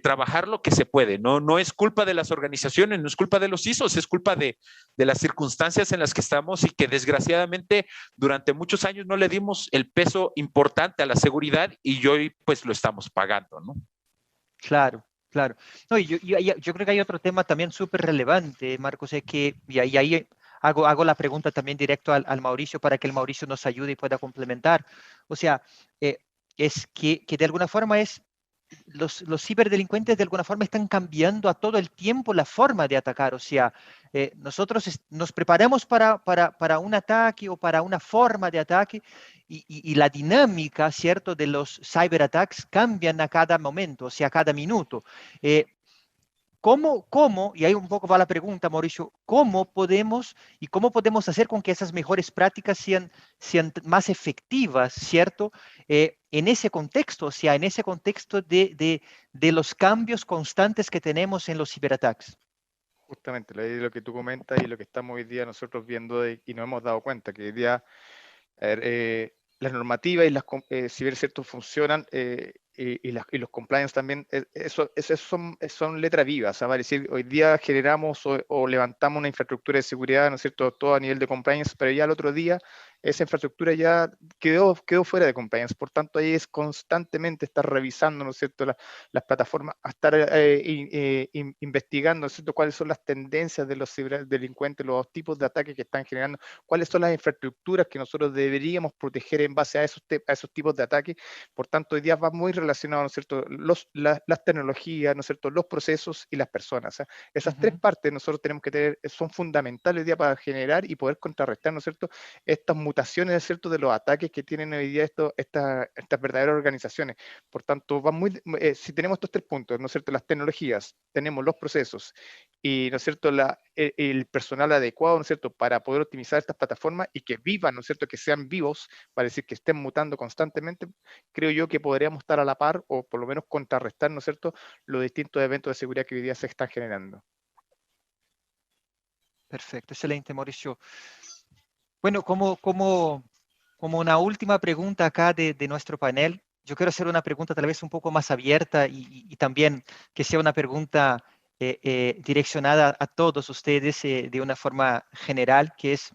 trabajar lo que se puede, ¿no? No es culpa de las organizaciones, no es culpa de los ISOs, es culpa de las circunstancias en las que estamos y que desgraciadamente durante muchos años no le dimos el peso importante a la seguridad y hoy pues lo estamos pagando, ¿no? Claro, claro. No, y yo creo que hay otro tema también súper relevante, Marcos, es que, y ahí hago la pregunta también directo al Mauricio para que el Mauricio nos ayude y pueda complementar. O sea, es que de alguna forma los ciberdelincuentes de alguna forma están cambiando a todo el tiempo la forma de atacar. O sea, nosotros nos preparamos para un ataque o para una forma de ataque y la dinámica, ¿cierto?, de los cyberattacks cambian a cada momento, o sea, a cada minuto. ¿Cómo, y ahí un poco va la pregunta, Mauricio, cómo podemos hacer con que esas mejores prácticas sean más efectivas, ¿cierto? En ese contexto, o sea, en ese contexto de los cambios constantes que tenemos en los ciberataques. Justamente, lo que tú comentas y lo que estamos hoy día nosotros viendo y nos hemos dado cuenta, que hoy día las normativas y las ciberciertos funcionan y los compliance también, eso son letras vivas, ¿sabes? Es decir, hoy día generamos o levantamos una infraestructura de seguridad, ¿no es cierto?, todo a nivel de compliance, pero ya el otro día esa infraestructura ya quedó fuera de compliance, por tanto ahí es constantemente estar revisando, ¿no es cierto?, las plataformas, a estar investigando, ¿no es cierto?, cuáles son las tendencias de los ciberdelincuentes, los tipos de ataques que están generando, cuáles son las infraestructuras que nosotros deberíamos proteger en base a esos tipos de ataques. Por tanto, hoy día va muy relacionado, ¿no es cierto?, las tecnologías, ¿no es cierto?, los procesos y las personas. Esas tres partes nosotros tenemos que tener, son fundamentales hoy día para generar y poder contrarrestar, ¿no es cierto?, estas mutaciones, ¿no es cierto?, de los ataques que tienen hoy día estas verdaderas organizaciones. Por tanto, si tenemos estos 3 puntos, ¿no es cierto?, las tecnologías, tenemos los procesos y, ¿no es cierto?, el personal adecuado, ¿no es cierto?, para poder optimizar estas plataformas y que vivan, ¿no es cierto?, que sean vivos, para decir que estén mutando constantemente, creo yo que podríamos estar a la par o por lo menos contrarrestar, ¿no es cierto?, los distintos eventos de seguridad que hoy día se están generando. Perfecto, excelente, Mauricio. Bueno, como una última pregunta acá de nuestro panel, yo quiero hacer una pregunta tal vez un poco más abierta y también que sea una pregunta direccionada a todos ustedes de una forma general, que es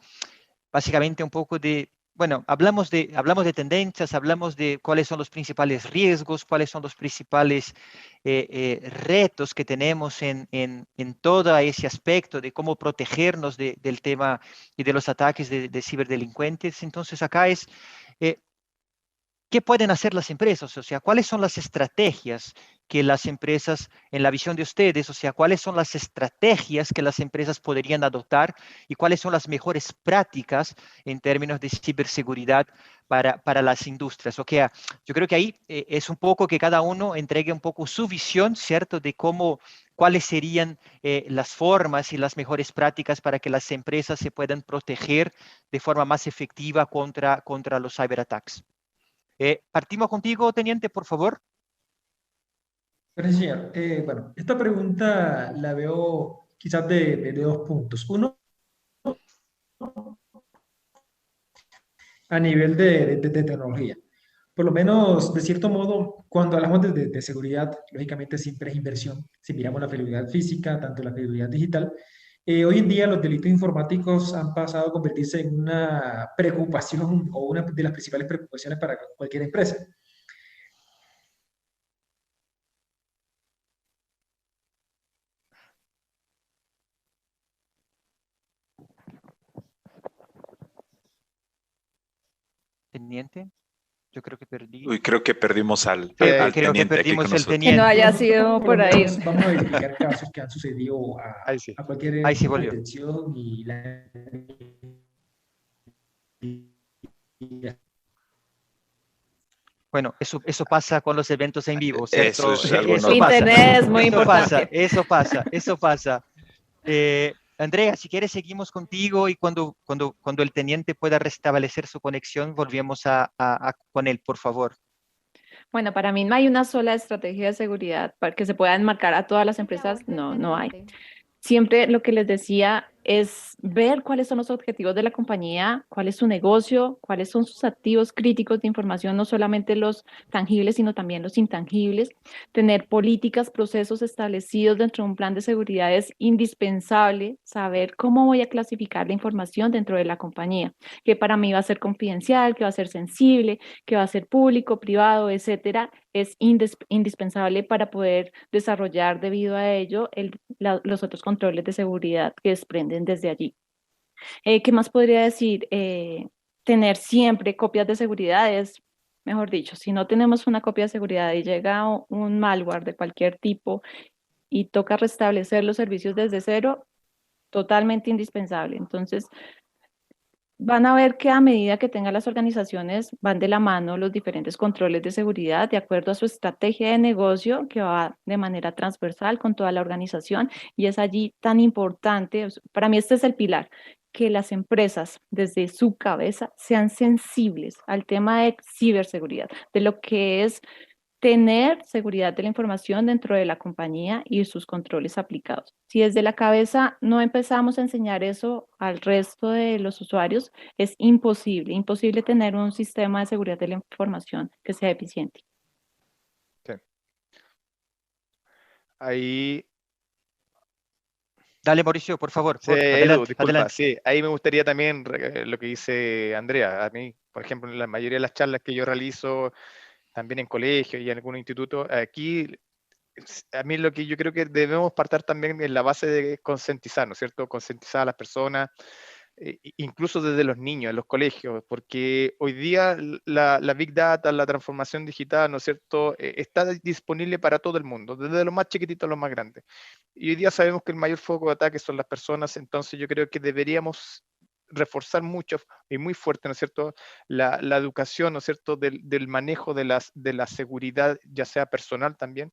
básicamente un poco de bueno, hablamos de tendencias, hablamos de cuáles son los principales riesgos, cuáles son los principales retos que tenemos en todo ese aspecto de cómo protegernos del tema y de los ataques de ciberdelincuentes. Entonces, acá es, eh, ¿qué pueden hacer las empresas? O sea, ¿cuáles son las estrategias que las empresas, en la visión de ustedes, o sea, cuáles son las estrategias que las empresas podrían adoptar y cuáles son las mejores prácticas en términos de ciberseguridad para las industrias? O sea, yo creo que ahí es un poco que cada uno entregue un poco su visión, ¿cierto? De cómo, cuáles serían las formas y las mejores prácticas para que las empresas se puedan proteger de forma más efectiva contra los cyberataques. Partimos contigo, teniente, por favor. Gracias, señor. Bueno, esta pregunta la veo quizás de dos puntos. Uno, a nivel de tecnología. Por lo menos, de cierto modo, cuando hablamos de seguridad, lógicamente siempre es inversión. Si miramos la seguridad física, tanto la seguridad digital, hoy en día los delitos informáticos han pasado a convertirse en una preocupación o una de las principales preocupaciones para cualquier empresa. Teniente, yo creo que perdí. Uy, creo que perdimos al Creo que teniente aquí perdimos con el nosotros. Que no teniente. haya sido Por por lo ahí. menos vamos a verificar casos que han sucedido Ahí sí. a cualquier Ahí sí volvió. detención y la... Bueno, eso pasa con los eventos en vivo, ¿cierto? Eso es algo Eso normal. pasa. Internet es muy Eso pasa, importante. eso pasa. Andrea, si quieres seguimos contigo y cuando el teniente pueda restablecer su conexión, volvemos con él, por favor. Bueno, para mí no hay una sola estrategia de seguridad para que se pueda enmarcar a todas las empresas. No, no hay. Siempre lo que les decía es ver cuáles son los objetivos de la compañía, cuál es su negocio, cuáles son sus activos críticos de información, no solamente los tangibles, sino también los intangibles. Tener políticas, procesos establecidos dentro de un plan de seguridad es indispensable. Saber cómo voy a clasificar la información dentro de la compañía, que para mí va a ser confidencial, que va a ser sensible, que va a ser público, privado, etcétera. Es indispensable para poder desarrollar debido a ello los otros controles de seguridad que desprenden desde allí. ¿Qué más podría decir? Tener siempre copias de seguridad es, mejor dicho, si no tenemos una copia de seguridad y llega un malware de cualquier tipo y toca restablecer los servicios desde cero, totalmente indispensable. Entonces, van a ver que a medida que tengan las organizaciones van de la mano los diferentes controles de seguridad de acuerdo a su estrategia de negocio que va de manera transversal con toda la organización y es allí tan importante, para mí este es el pilar, que las empresas desde su cabeza sean sensibles al tema de ciberseguridad, de lo que es tener seguridad de la información dentro de la compañía y sus controles aplicados. Si desde la cabeza no empezamos a enseñar eso al resto de los usuarios, es imposible tener un sistema de seguridad de la información que sea eficiente. Sí. Ahí, Dale, Mauricio, por favor. sí, Adelante, Edu, disculpa, adelante. sí, ahí me gustaría también lo que dice Andrea. A mí, por ejemplo, en la mayoría de las charlas que yo realizo, también en colegio y en algún instituto, aquí a mí lo que yo creo que debemos partir también en la base de concientizar, ¿no es cierto? Concientizar a las personas, incluso desde los niños, en los colegios, porque hoy día la Big Data, la transformación digital, ¿no es cierto?, está disponible para todo el mundo, desde los más chiquititos a los más grandes. Y hoy día sabemos que el mayor foco de ataque son las personas, entonces yo creo que deberíamos reforzar mucho y muy fuerte, ¿no es cierto?, la educación, ¿no es cierto?, del manejo de la seguridad, ya sea personal también.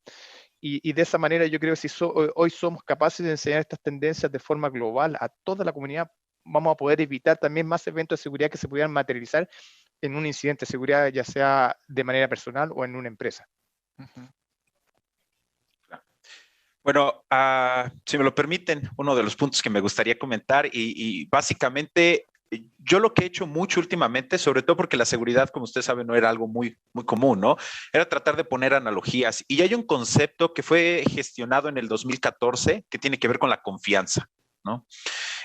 Y de esa manera yo creo que si hoy somos capaces de enseñar estas tendencias de forma global a toda la comunidad, vamos a poder evitar también más eventos de seguridad que se pudieran materializar en un incidente de seguridad, ya sea de manera personal o en una empresa. Bueno, si me lo permiten, uno de los puntos que me gustaría comentar y básicamente yo lo que he hecho mucho últimamente, sobre todo porque la seguridad, como usted sabe, no era algo muy común, ¿no? Era tratar de poner analogías. Y hay un concepto que fue gestionado en el 2014 que tiene que ver con la confianza, ¿no?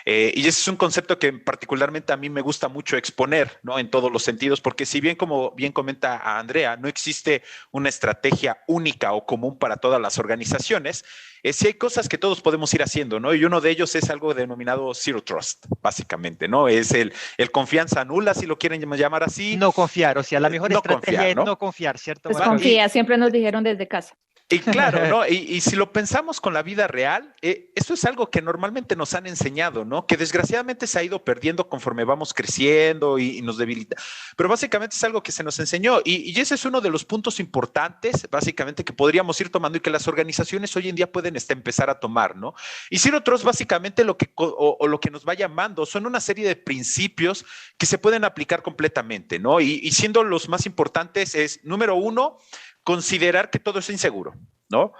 Y ese es un concepto que particularmente a mí me gusta mucho exponer, ¿no? En todos los sentidos, porque si bien, como bien comenta a Andrea, no existe una estrategia única o común para todas las organizaciones, sí hay cosas que todos podemos ir haciendo, ¿no? Y uno de ellos es algo denominado Zero Trust, básicamente, ¿no? Es el confianza nula, si lo quieren llamar así. No confiar, o sea, la mejor no estrategia confiar, es ¿no? no confiar, ¿cierto? Desconfía, siempre nos dijeron desde casa. Y claro, ¿no? Y si lo pensamos con la vida real, esto es algo que normalmente nos han enseñado, ¿no? Que desgraciadamente se ha ido perdiendo conforme vamos creciendo y nos debilita. Pero básicamente es algo que se nos enseñó y ese es uno de los puntos importantes, básicamente, que podríamos ir tomando y que las organizaciones hoy en día pueden empezar a tomar, ¿no? Y Zero Trust, básicamente, lo que nos va llamando son una serie de principios que se pueden aplicar completamente, ¿no? Y siendo los más importantes es, número uno, considerar que todo es inseguro, ¿no?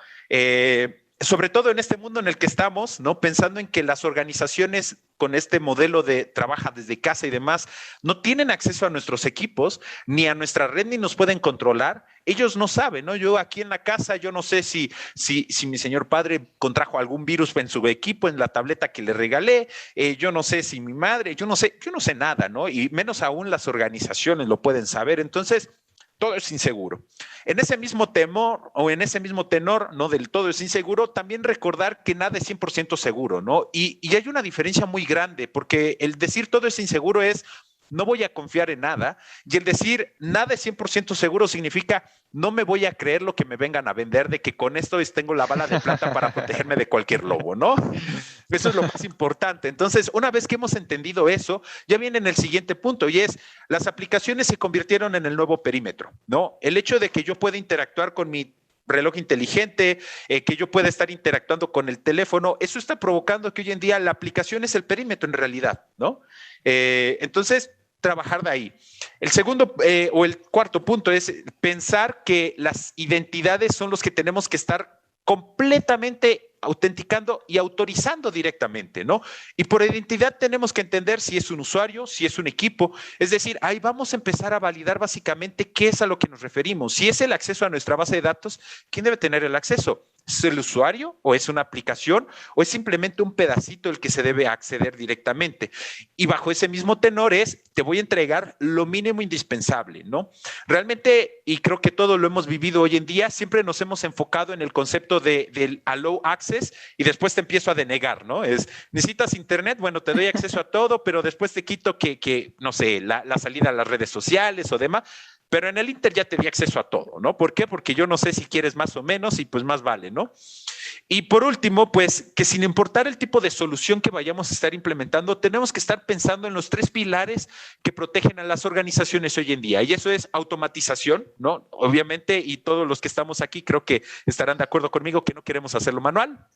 Sobre todo en este mundo en el que estamos, ¿no? Pensando en que las organizaciones con este modelo de trabaja desde casa y demás no tienen acceso a nuestros equipos, ni a nuestra red, ni nos pueden controlar. Ellos no saben, ¿no? Yo aquí en la casa, yo no sé si mi señor padre contrajo algún virus en su equipo, en la tableta que le regalé, yo no sé si mi madre, yo no sé nada, ¿no? Y menos aún las organizaciones lo pueden saber. Entonces, todo es inseguro. En ese mismo temor o en ese mismo tenor, ¿no? Del todo es inseguro, también recordar que nada es 100% seguro, ¿no? Y hay una diferencia muy grande, porque el decir todo es inseguro es no voy a confiar en nada, y el decir nada es 100% seguro significa no me voy a creer lo que me vengan a vender de que con esto tengo la bala de plata para protegerme de cualquier lobo, ¿no? Eso es lo más importante. Entonces, una vez que hemos entendido eso, ya viene en el siguiente punto, y es, las aplicaciones se convirtieron en el nuevo perímetro, ¿no? El hecho de que yo pueda interactuar con mi reloj inteligente, que yo pueda estar interactuando con el teléfono, eso está provocando que hoy en día la aplicación es el perímetro en realidad, ¿no? Entonces, trabajar de ahí. El segundo o el cuarto punto es pensar que las identidades son los que tenemos que estar completamente autenticando y autorizando directamente, ¿no? Y por identidad tenemos que entender si es un usuario, si es un equipo, es decir, ahí vamos a empezar a validar básicamente qué es a lo que nos referimos. Si es el acceso a nuestra base de datos, ¿quién debe tener el acceso? ¿Es el usuario o es una aplicación o es simplemente un pedacito el que se debe acceder directamente? Y bajo ese mismo tenor es, te voy a entregar lo mínimo indispensable, ¿no? Realmente, y creo que todo lo hemos vivido hoy en día, siempre nos hemos enfocado en el concepto del allow access y después te empiezo a denegar, ¿no? Es, necesitas internet, bueno, te doy acceso a todo, pero después te quito que no sé, la salida a las redes sociales o demás. Pero en el Inter ya te di acceso a todo, ¿no? ¿Por qué? Porque yo no sé si quieres más o menos y pues más vale, ¿no? Y por último, pues que sin importar el tipo de solución que vayamos a estar implementando, tenemos que estar pensando en los 3 pilares que protegen a las organizaciones hoy en día. Y eso es automatización, ¿no? Obviamente, y todos los que estamos aquí creo que estarán de acuerdo conmigo que no queremos hacerlo manual.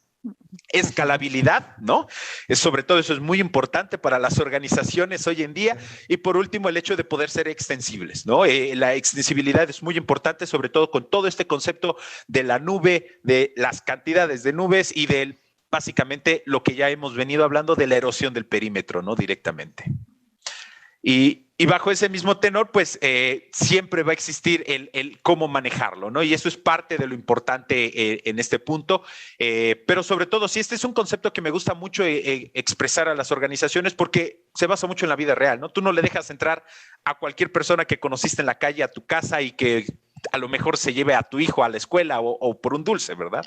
Escalabilidad, ¿no? Sobre todo eso es muy importante para las organizaciones hoy en día. Y por último, el hecho de poder ser extensibles, ¿no? La extensibilidad es muy importante, sobre todo con todo este concepto de la nube, de las cantidades de nubes y del, básicamente, lo que ya hemos venido hablando de la erosión del perímetro, ¿no? Directamente. Y bajo ese mismo tenor, pues siempre va a existir el cómo manejarlo, ¿no? Y eso es parte de lo importante en este punto. Pero sobre todo, sí, este es un concepto que me gusta mucho expresar a las organizaciones porque se basa mucho en la vida real, ¿no? Tú no le dejas entrar a cualquier persona que conociste en la calle a tu casa y que a lo mejor se lleve a tu hijo a la escuela o por un dulce, ¿verdad?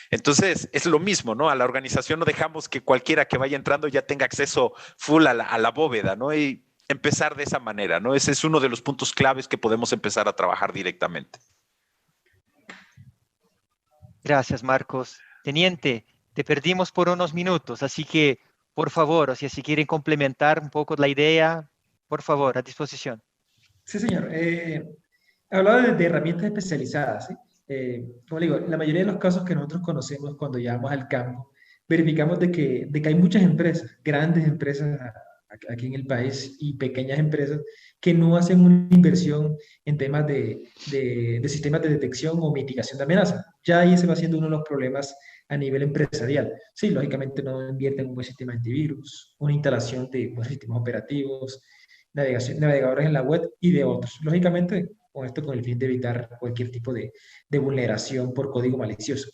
Entonces, es lo mismo, ¿no? A la organización no dejamos que cualquiera que vaya entrando ya tenga acceso full a la bóveda, ¿no? Y empezar de esa manera, ¿no? Ese es uno de los puntos claves que podemos empezar a trabajar directamente. Gracias, Marcos. Teniente, te perdimos por unos minutos, así que, por favor, o sea, si quieren complementar un poco la idea, por favor, a disposición. Sí, señor. Hablaba de herramientas especializadas, ¿sí? Como le digo, la mayoría de los casos que nosotros conocemos cuando llegamos al campo, verificamos de que hay muchas empresas, grandes empresas aquí en el país y pequeñas empresas que no hacen una inversión en temas de sistemas de detección o mitigación de amenazas. Ya ahí se va haciendo uno de los problemas a nivel empresarial. Sí, lógicamente no invierten en un buen sistema antivirus, una instalación de buenos sistemas operativos, navegadores en la web y de otros. Lógicamente, con esto con el fin de evitar cualquier tipo de vulneración por código malicioso.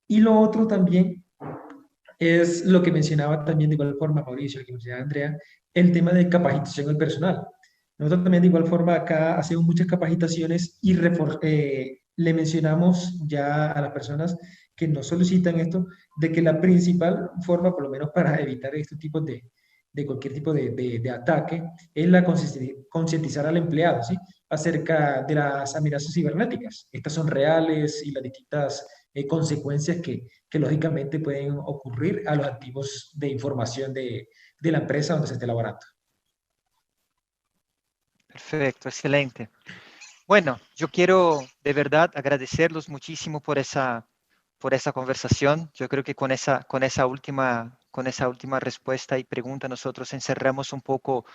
Y lo otro también es lo que mencionaba también de igual forma Mauricio, que mencionaba Andrea, el tema de capacitación del personal. Nosotros también de igual forma acá hacemos muchas capacitaciones y le mencionamos ya a las personas que nos solicitan esto, de que la principal forma, por lo menos para evitar estos tipos de cualquier tipo de ataque, es la concientizar al empleado, ¿sí? Acerca de las amenazas cibernéticas. Estas son reales y las distintas consecuencias que lógicamente pueden ocurrir a los activos de información de la empresa donde se esté laborando. Perfecto, excelente. Bueno, yo quiero de verdad agradecerlos muchísimo por esa conversación. Yo creo que con esa última respuesta y pregunta nosotros encerramos un poco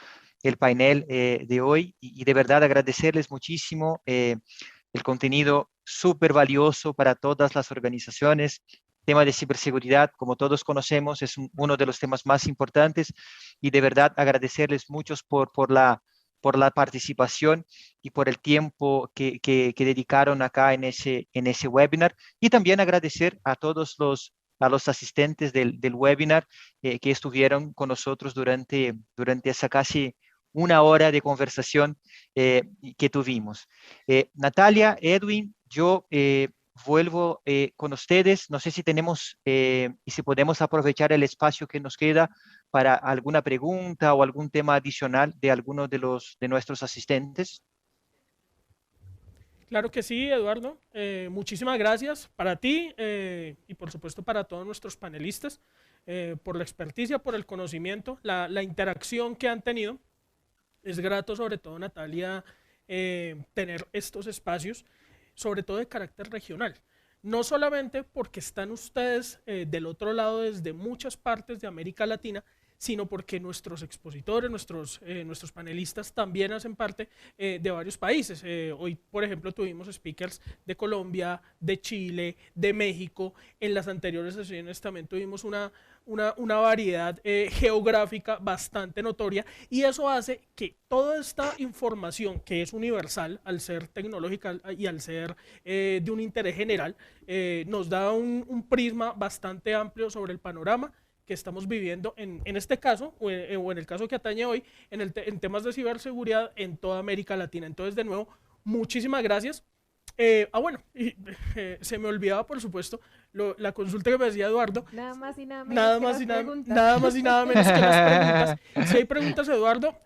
el panel de hoy y de verdad agradecerles muchísimo el contenido súper valioso para todas las organizaciones. El tema de ciberseguridad, como todos conocemos, es uno de los temas más importantes y de verdad agradecerles muchos por la participación y por el tiempo que dedicaron acá en ese webinar. Y también agradecer a todos a los asistentes del webinar que estuvieron con nosotros durante esa casi una hora de conversación que tuvimos. Natalia, Edwin, yo vuelvo con ustedes. No sé si tenemos y si podemos aprovechar el espacio que nos queda para alguna pregunta o algún tema adicional de alguno de nuestros asistentes. Claro que sí, Eduardo. Muchísimas gracias para ti y por supuesto para todos nuestros panelistas por la experticia, por el conocimiento, la interacción que han tenido. Es grato, sobre todo, Natalia, tener estos espacios, sobre todo de carácter regional. No solamente porque están ustedes del otro lado desde muchas partes de América Latina, sino porque nuestros expositores, nuestros panelistas también hacen parte de varios países. Hoy, por ejemplo, tuvimos speakers de Colombia, de Chile, de México. En las anteriores sesiones también tuvimos una variedad geográfica bastante notoria y eso hace que toda esta información que es universal al ser tecnológica y al ser de un interés general nos da un prisma bastante amplio sobre el panorama que estamos viviendo en este caso o en el caso que atañe hoy en temas de ciberseguridad en toda América Latina. Entonces, de nuevo, muchísimas gracias. Bueno, se me olvidaba, por supuesto, la consulta que me decía Eduardo. Nada más y nada menos nada que más las y nada, preguntas. nada más y nada menos que las preguntas. Si hay preguntas, Eduardo,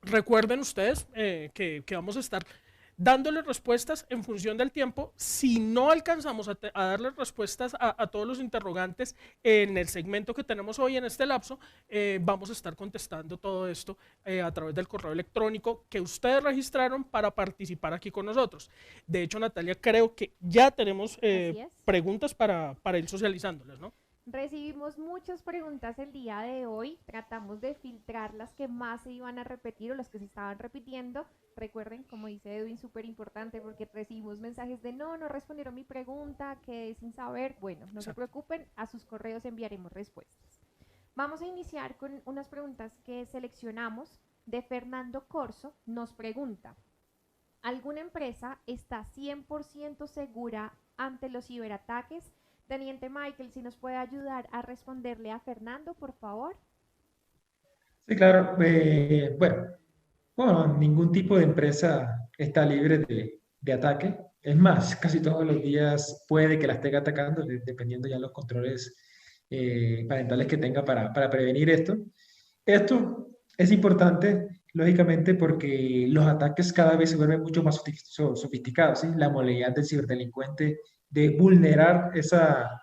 recuerden ustedes que vamos a estar dándoles respuestas en función del tiempo. Si no alcanzamos a darles respuestas a todos los interrogantes en el segmento que tenemos hoy en este lapso, vamos a estar contestando todo esto a través del correo electrónico que ustedes registraron para participar aquí con nosotros. De hecho, Natalia, creo que ya tenemos preguntas para ir socializándolas, ¿no? Recibimos muchas preguntas el día de hoy, tratamos de filtrar las que más se iban a repetir o las que se estaban repitiendo. Recuerden, como dice Edwin, súper importante porque recibimos mensajes de no respondieron mi pregunta, quedé sin saber. Bueno, no se preocupen, a sus correos enviaremos respuestas. Vamos a iniciar con unas preguntas que seleccionamos de Fernando Corso. Nos pregunta, ¿alguna empresa está 100% segura ante los ciberataques? Teniente Michael, si nos puede ayudar a responderle a Fernando, por favor. Sí, claro. Bueno, ningún tipo de empresa está libre de ataque. Es más, casi todos los días puede que la esté atacando, dependiendo ya de los controles parentales que tenga para prevenir esto. Esto es importante, lógicamente, porque los ataques cada vez se vuelven mucho más sofisticados, ¿sí? La modalidad del ciberdelincuente de vulnerar esa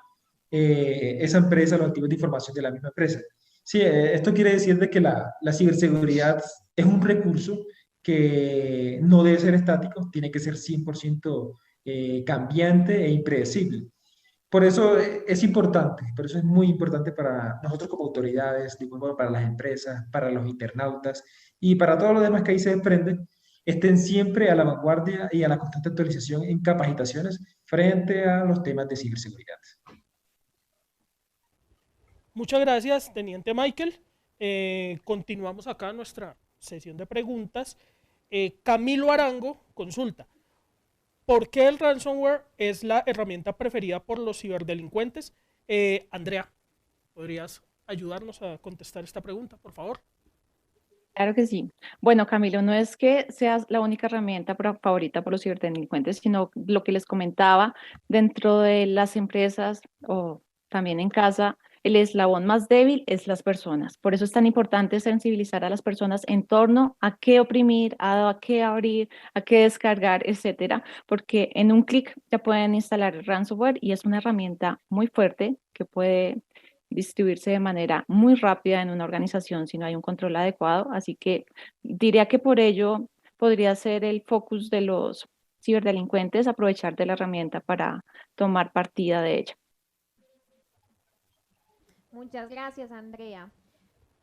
empresa, los activos de información de la misma empresa. Sí, esto quiere decir de que la ciberseguridad es un recurso que no debe ser estático, tiene que ser 100% cambiante e impredecible. Por eso es importante, por eso es muy importante para nosotros como autoridades, para las empresas, para los internautas y para todo lo demás que ahí se desprende, estén siempre a la vanguardia y a la constante actualización en capacitaciones frente a los temas de ciberseguridad. Muchas gracias, Teniente Michael. Continuamos acá nuestra sesión de preguntas. Camilo Arango consulta, ¿por qué el ransomware es la herramienta preferida por los ciberdelincuentes? Andrea, ¿podrías ayudarnos a contestar esta pregunta, por favor? Claro que sí. Bueno, Camilo, no es que sea la única herramienta favorita por los ciberdelincuentes, sino lo que les comentaba, dentro de las empresas o también en casa, el eslabón más débil es las personas. Por eso es tan importante sensibilizar a las personas en torno a qué oprimir, a qué abrir, a qué descargar, etcétera, porque en un clic ya pueden instalar el ransomware y es una herramienta muy fuerte que puede distribuirse de manera muy rápida en una organización si no hay un control adecuado. Así que diría que por ello podría ser el focus de los ciberdelincuentes aprovechar de la herramienta para tomar partida de ella. Muchas gracias, Andrea.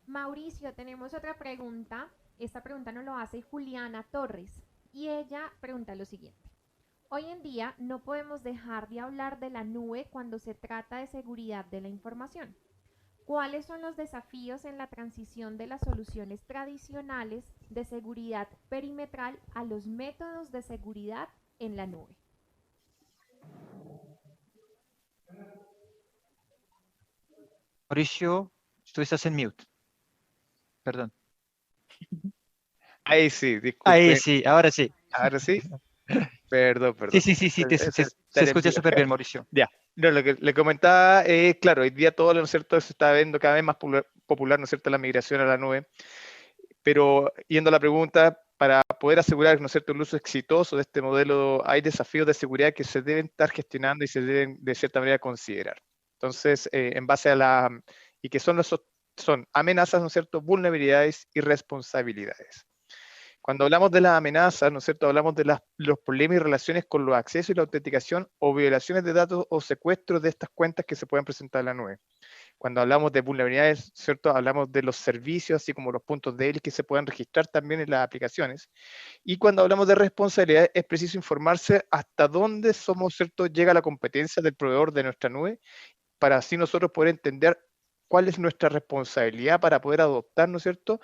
Mauricio, tenemos otra pregunta. Esta pregunta nos lo hace Juliana Torres y ella pregunta lo siguiente. Hoy en día no podemos dejar de hablar de la nube cuando se trata de seguridad de la información. ¿Cuáles son los desafíos en la transición de las soluciones tradicionales de seguridad perimetral a los métodos de seguridad en la nube? Mauricio, tú estás en mute. Perdón. Ahí sí, disculpe. Ahí sí, ahora sí. Ahora sí. Perdón. Sí, se escucha súper bien, Mauricio. Ya, no, lo que le comentaba es, claro, hoy día todo, ¿no es cierto?, se está viendo cada vez más popular, ¿no es cierto?, la migración a la nube, pero yendo a la pregunta, para poder asegurar, ¿no es cierto?, el uso exitoso de este modelo, hay desafíos de seguridad que se deben estar gestionando y se deben, de cierta manera, considerar. Entonces, en base a y que son amenazas, ¿no es cierto?, vulnerabilidades y responsabilidades. Cuando hablamos de las amenazas, ¿no es cierto?, hablamos de los problemas y relaciones con los accesos y la autenticación o violaciones de datos o secuestros de estas cuentas que se pueden presentar en la nube. Cuando hablamos de vulnerabilidades, ¿cierto?, hablamos de los servicios, así como los puntos débiles que se pueden registrar también en las aplicaciones. Y cuando hablamos de responsabilidad, es preciso informarse hasta dónde ¿cierto?, llega la competencia del proveedor de nuestra nube, para así nosotros poder entender cuál es nuestra responsabilidad para poder adoptar, ¿no es cierto?,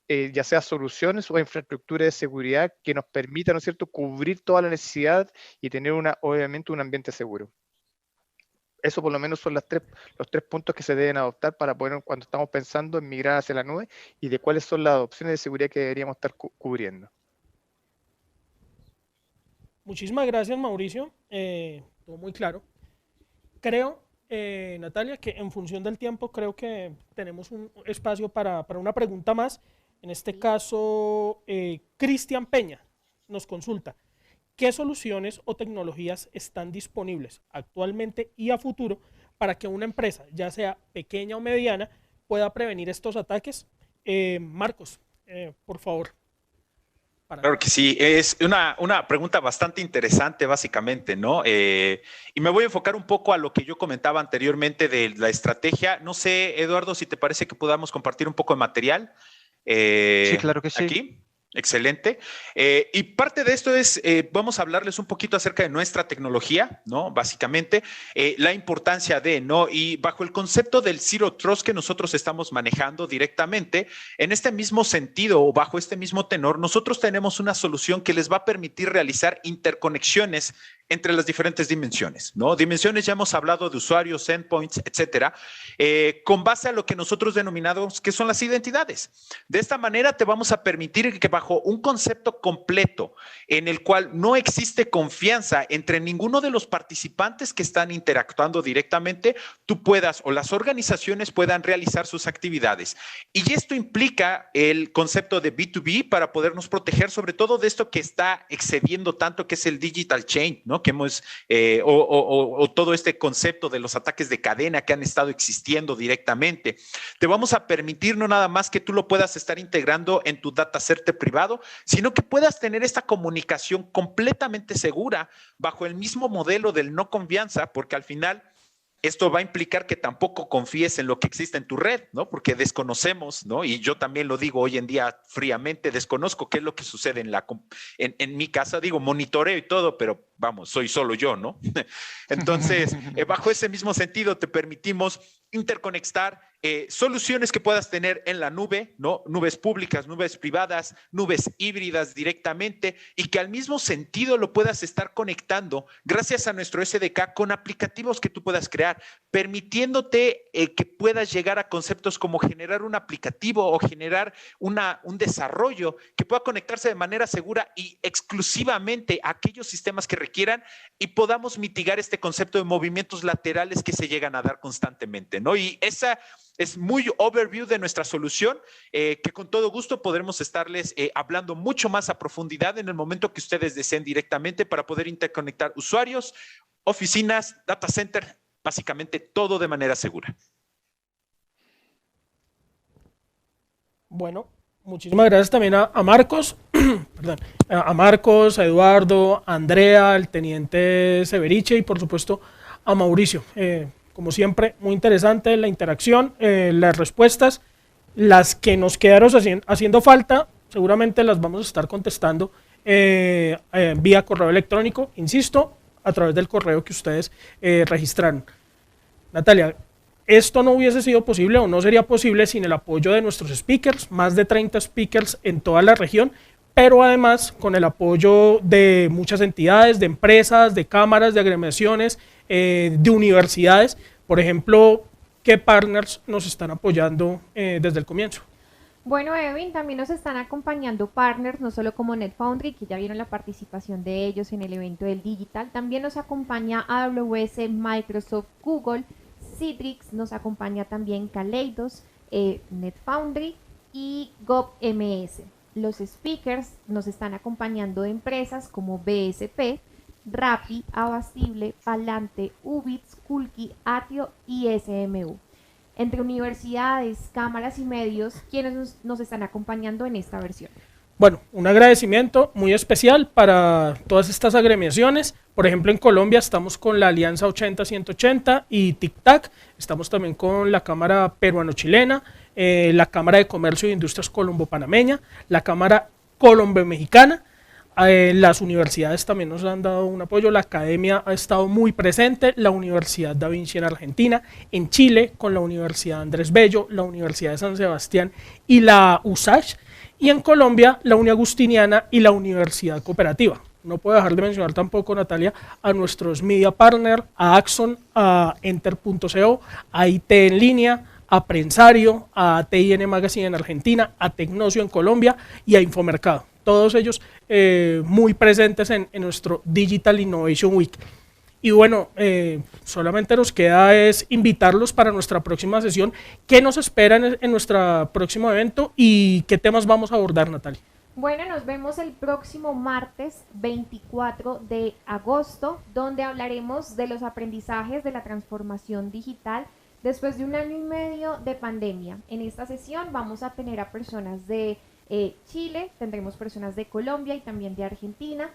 ya sea soluciones o infraestructura de seguridad que nos permita, ¿no es cierto?, cubrir toda la necesidad y tener obviamente un ambiente seguro. Eso por lo menos son los tres puntos que se deben adoptar para poder, cuando estamos pensando en migrar hacia la nube, y de cuáles son las opciones de seguridad que deberíamos estar cubriendo. Muchísimas gracias, Mauricio. Todo muy claro. Creo, Natalia, que en función del tiempo, creo que tenemos un espacio para una pregunta más. En este caso, Cristian Peña nos consulta, ¿qué soluciones o tecnologías están disponibles actualmente y a futuro para que una empresa, ya sea pequeña o mediana, pueda prevenir estos ataques? Marcos, por favor. Claro que sí, es una pregunta bastante interesante básicamente, ¿no? Y me voy a enfocar un poco a lo que yo comentaba anteriormente de la estrategia. No sé, Eduardo, si te parece que podamos compartir un poco de material. Sí, claro que sí. Aquí. Excelente. Y parte de esto es, vamos a hablarles un poquito acerca de nuestra tecnología, ¿no? Básicamente, la importancia de, ¿no? Y bajo el concepto del Zero Trust que nosotros estamos manejando directamente, en este mismo sentido o bajo este mismo tenor, nosotros tenemos una solución que les va a permitir realizar interconexiones entre las diferentes dimensiones, ¿no? Dimensiones, ya hemos hablado de usuarios, endpoints, etcétera, con base a lo que nosotros denominamos que son las identidades. De esta manera te vamos a permitir que bajo un concepto completo en el cual no existe confianza entre ninguno de los participantes que están interactuando directamente, tú puedas o las organizaciones puedan realizar sus actividades. Y esto implica el concepto de B2B para podernos proteger sobre todo de esto que está excediendo tanto, que es el digital chain, ¿no? Que hemos, o todo este concepto de los ataques de cadena que han estado existiendo directamente. Te vamos a permitir no nada más que tú lo puedas estar integrando en tu data center privado, sino que puedas tener esta comunicación completamente segura bajo el mismo modelo del no confianza, porque al final esto va a implicar que tampoco confíes en lo que existe en tu red, ¿no? Porque desconocemos, ¿no? Y yo también lo digo hoy en día fríamente, desconozco qué es lo que sucede en mi casa. Digo, monitoreo y todo, pero vamos, soy solo yo, ¿no? Entonces, bajo ese mismo sentido, te permitimos interconectar soluciones que puedas tener en la nube, ¿no? Nubes públicas, nubes privadas, nubes híbridas directamente, y que al mismo sentido lo puedas estar conectando gracias a nuestro SDK con aplicativos que tú puedas crear, permitiéndote que puedas llegar a conceptos como generar un aplicativo o generar un desarrollo que pueda conectarse de manera segura y exclusivamente a aquellos sistemas que requieran, y podamos mitigar este concepto de movimientos laterales que se llegan a dar constantemente, ¿no? Y esa es muy overview de nuestra solución, que con todo gusto podremos estarles hablando mucho más a profundidad en el momento que ustedes deseen directamente, para poder interconectar usuarios, oficinas, data center, básicamente todo de manera segura. Bueno, muchísimas gracias también a Marcos, perdón, a Marcos, a Eduardo, a Andrea, al teniente Severiche y por supuesto a Mauricio. Como siempre, muy interesante la interacción, las respuestas, las que nos quedaron haciendo falta, seguramente las vamos a estar contestando vía correo electrónico, insisto, a través del correo que ustedes registraron. Natalia, esto no hubiese sido posible o no sería posible sin el apoyo de nuestros speakers, más de 30 speakers en toda la región, pero además con el apoyo de muchas entidades, de empresas, de cámaras, de agremiaciones, de universidades. Por ejemplo, ¿qué partners nos están apoyando desde el comienzo? Bueno, Edwin, también nos están acompañando partners, no solo como NetFoundry, que ya vieron la participación de ellos en el evento del Digital, también nos acompaña AWS, Microsoft, Google, Citrix, nos acompaña también Kaleidos, NetFoundry y GovMS. Los speakers nos están acompañando de empresas como BSP, Rappi, Abastible, Palante, Ubits, Kulki, Atio y SMU. Entre universidades, cámaras y medios, quienes nos están acompañando en esta versión. Bueno, un agradecimiento muy especial para todas estas agremiaciones. Por ejemplo, en Colombia estamos con la Alianza 80-180 y TIC-TAC. Estamos también con la Cámara Peruano-Chilena, la Cámara de Comercio e Industrias Colombo-Panameña, la Cámara Colombo-Mexicana. Las universidades también nos han dado un apoyo, la academia ha estado muy presente, la Universidad Da Vinci en Argentina, en Chile con la Universidad Andrés Bello, la Universidad de San Sebastián y la USACH, y en Colombia la Uniagustiniana y la Universidad Cooperativa. No puedo dejar de mencionar tampoco, Natalia, a nuestros media partners, a Axon, a Enter.co, a IT en línea, a Prensario, a TIN Magazine en Argentina, a Tecnocio en Colombia y a Infomercado. Todos ellos muy presentes en nuestro Digital Innovation Week. Y bueno, solamente nos queda es invitarlos para nuestra próxima sesión. ¿Qué nos espera en nuestro próximo evento y qué temas vamos a abordar, Natalia? Bueno, nos vemos el próximo martes 24 de agosto, donde hablaremos de los aprendizajes de la transformación digital después de 1 año y medio de pandemia. En esta sesión vamos a tener a personas de Chile, tendremos personas de Colombia y también de Argentina.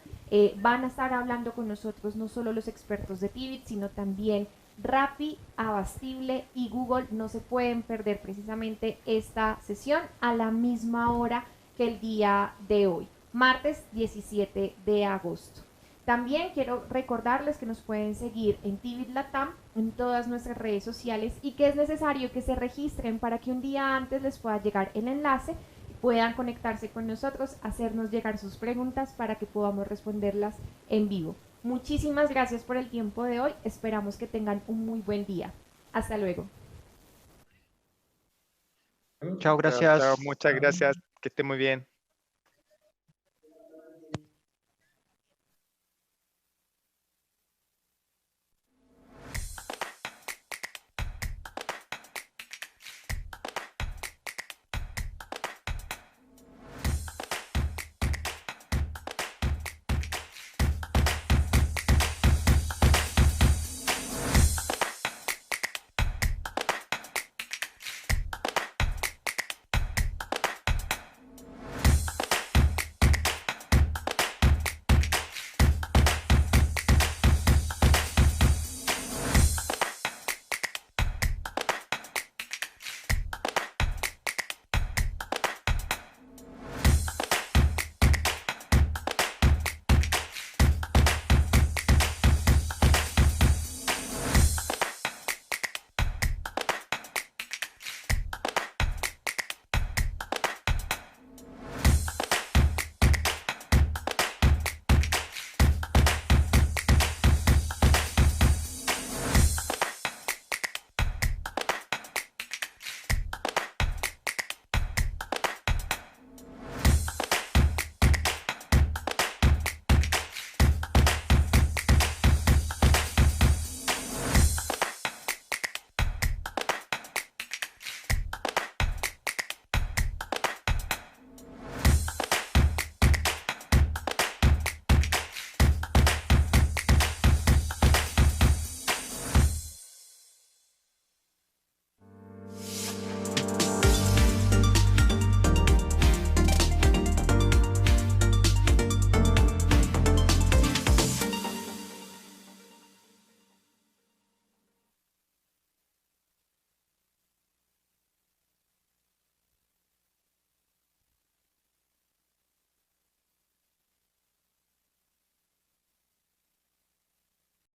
Van a estar hablando con nosotros no solo los expertos de Pivot, sino también Rappi, Abastible y Google. No se pueden perder precisamente esta sesión a la misma hora que el día de hoy, martes 17 de agosto. También quiero recordarles que nos pueden seguir en Pivot Latam, en todas nuestras redes sociales, y que es necesario que se registren para que un día antes les pueda llegar el enlace, puedan conectarse con nosotros, hacernos llegar sus preguntas para que podamos responderlas en vivo. Muchísimas gracias por el tiempo de hoy, esperamos que tengan un muy buen día. Hasta luego. Chao, gracias. Chao, muchas gracias, que esté muy bien.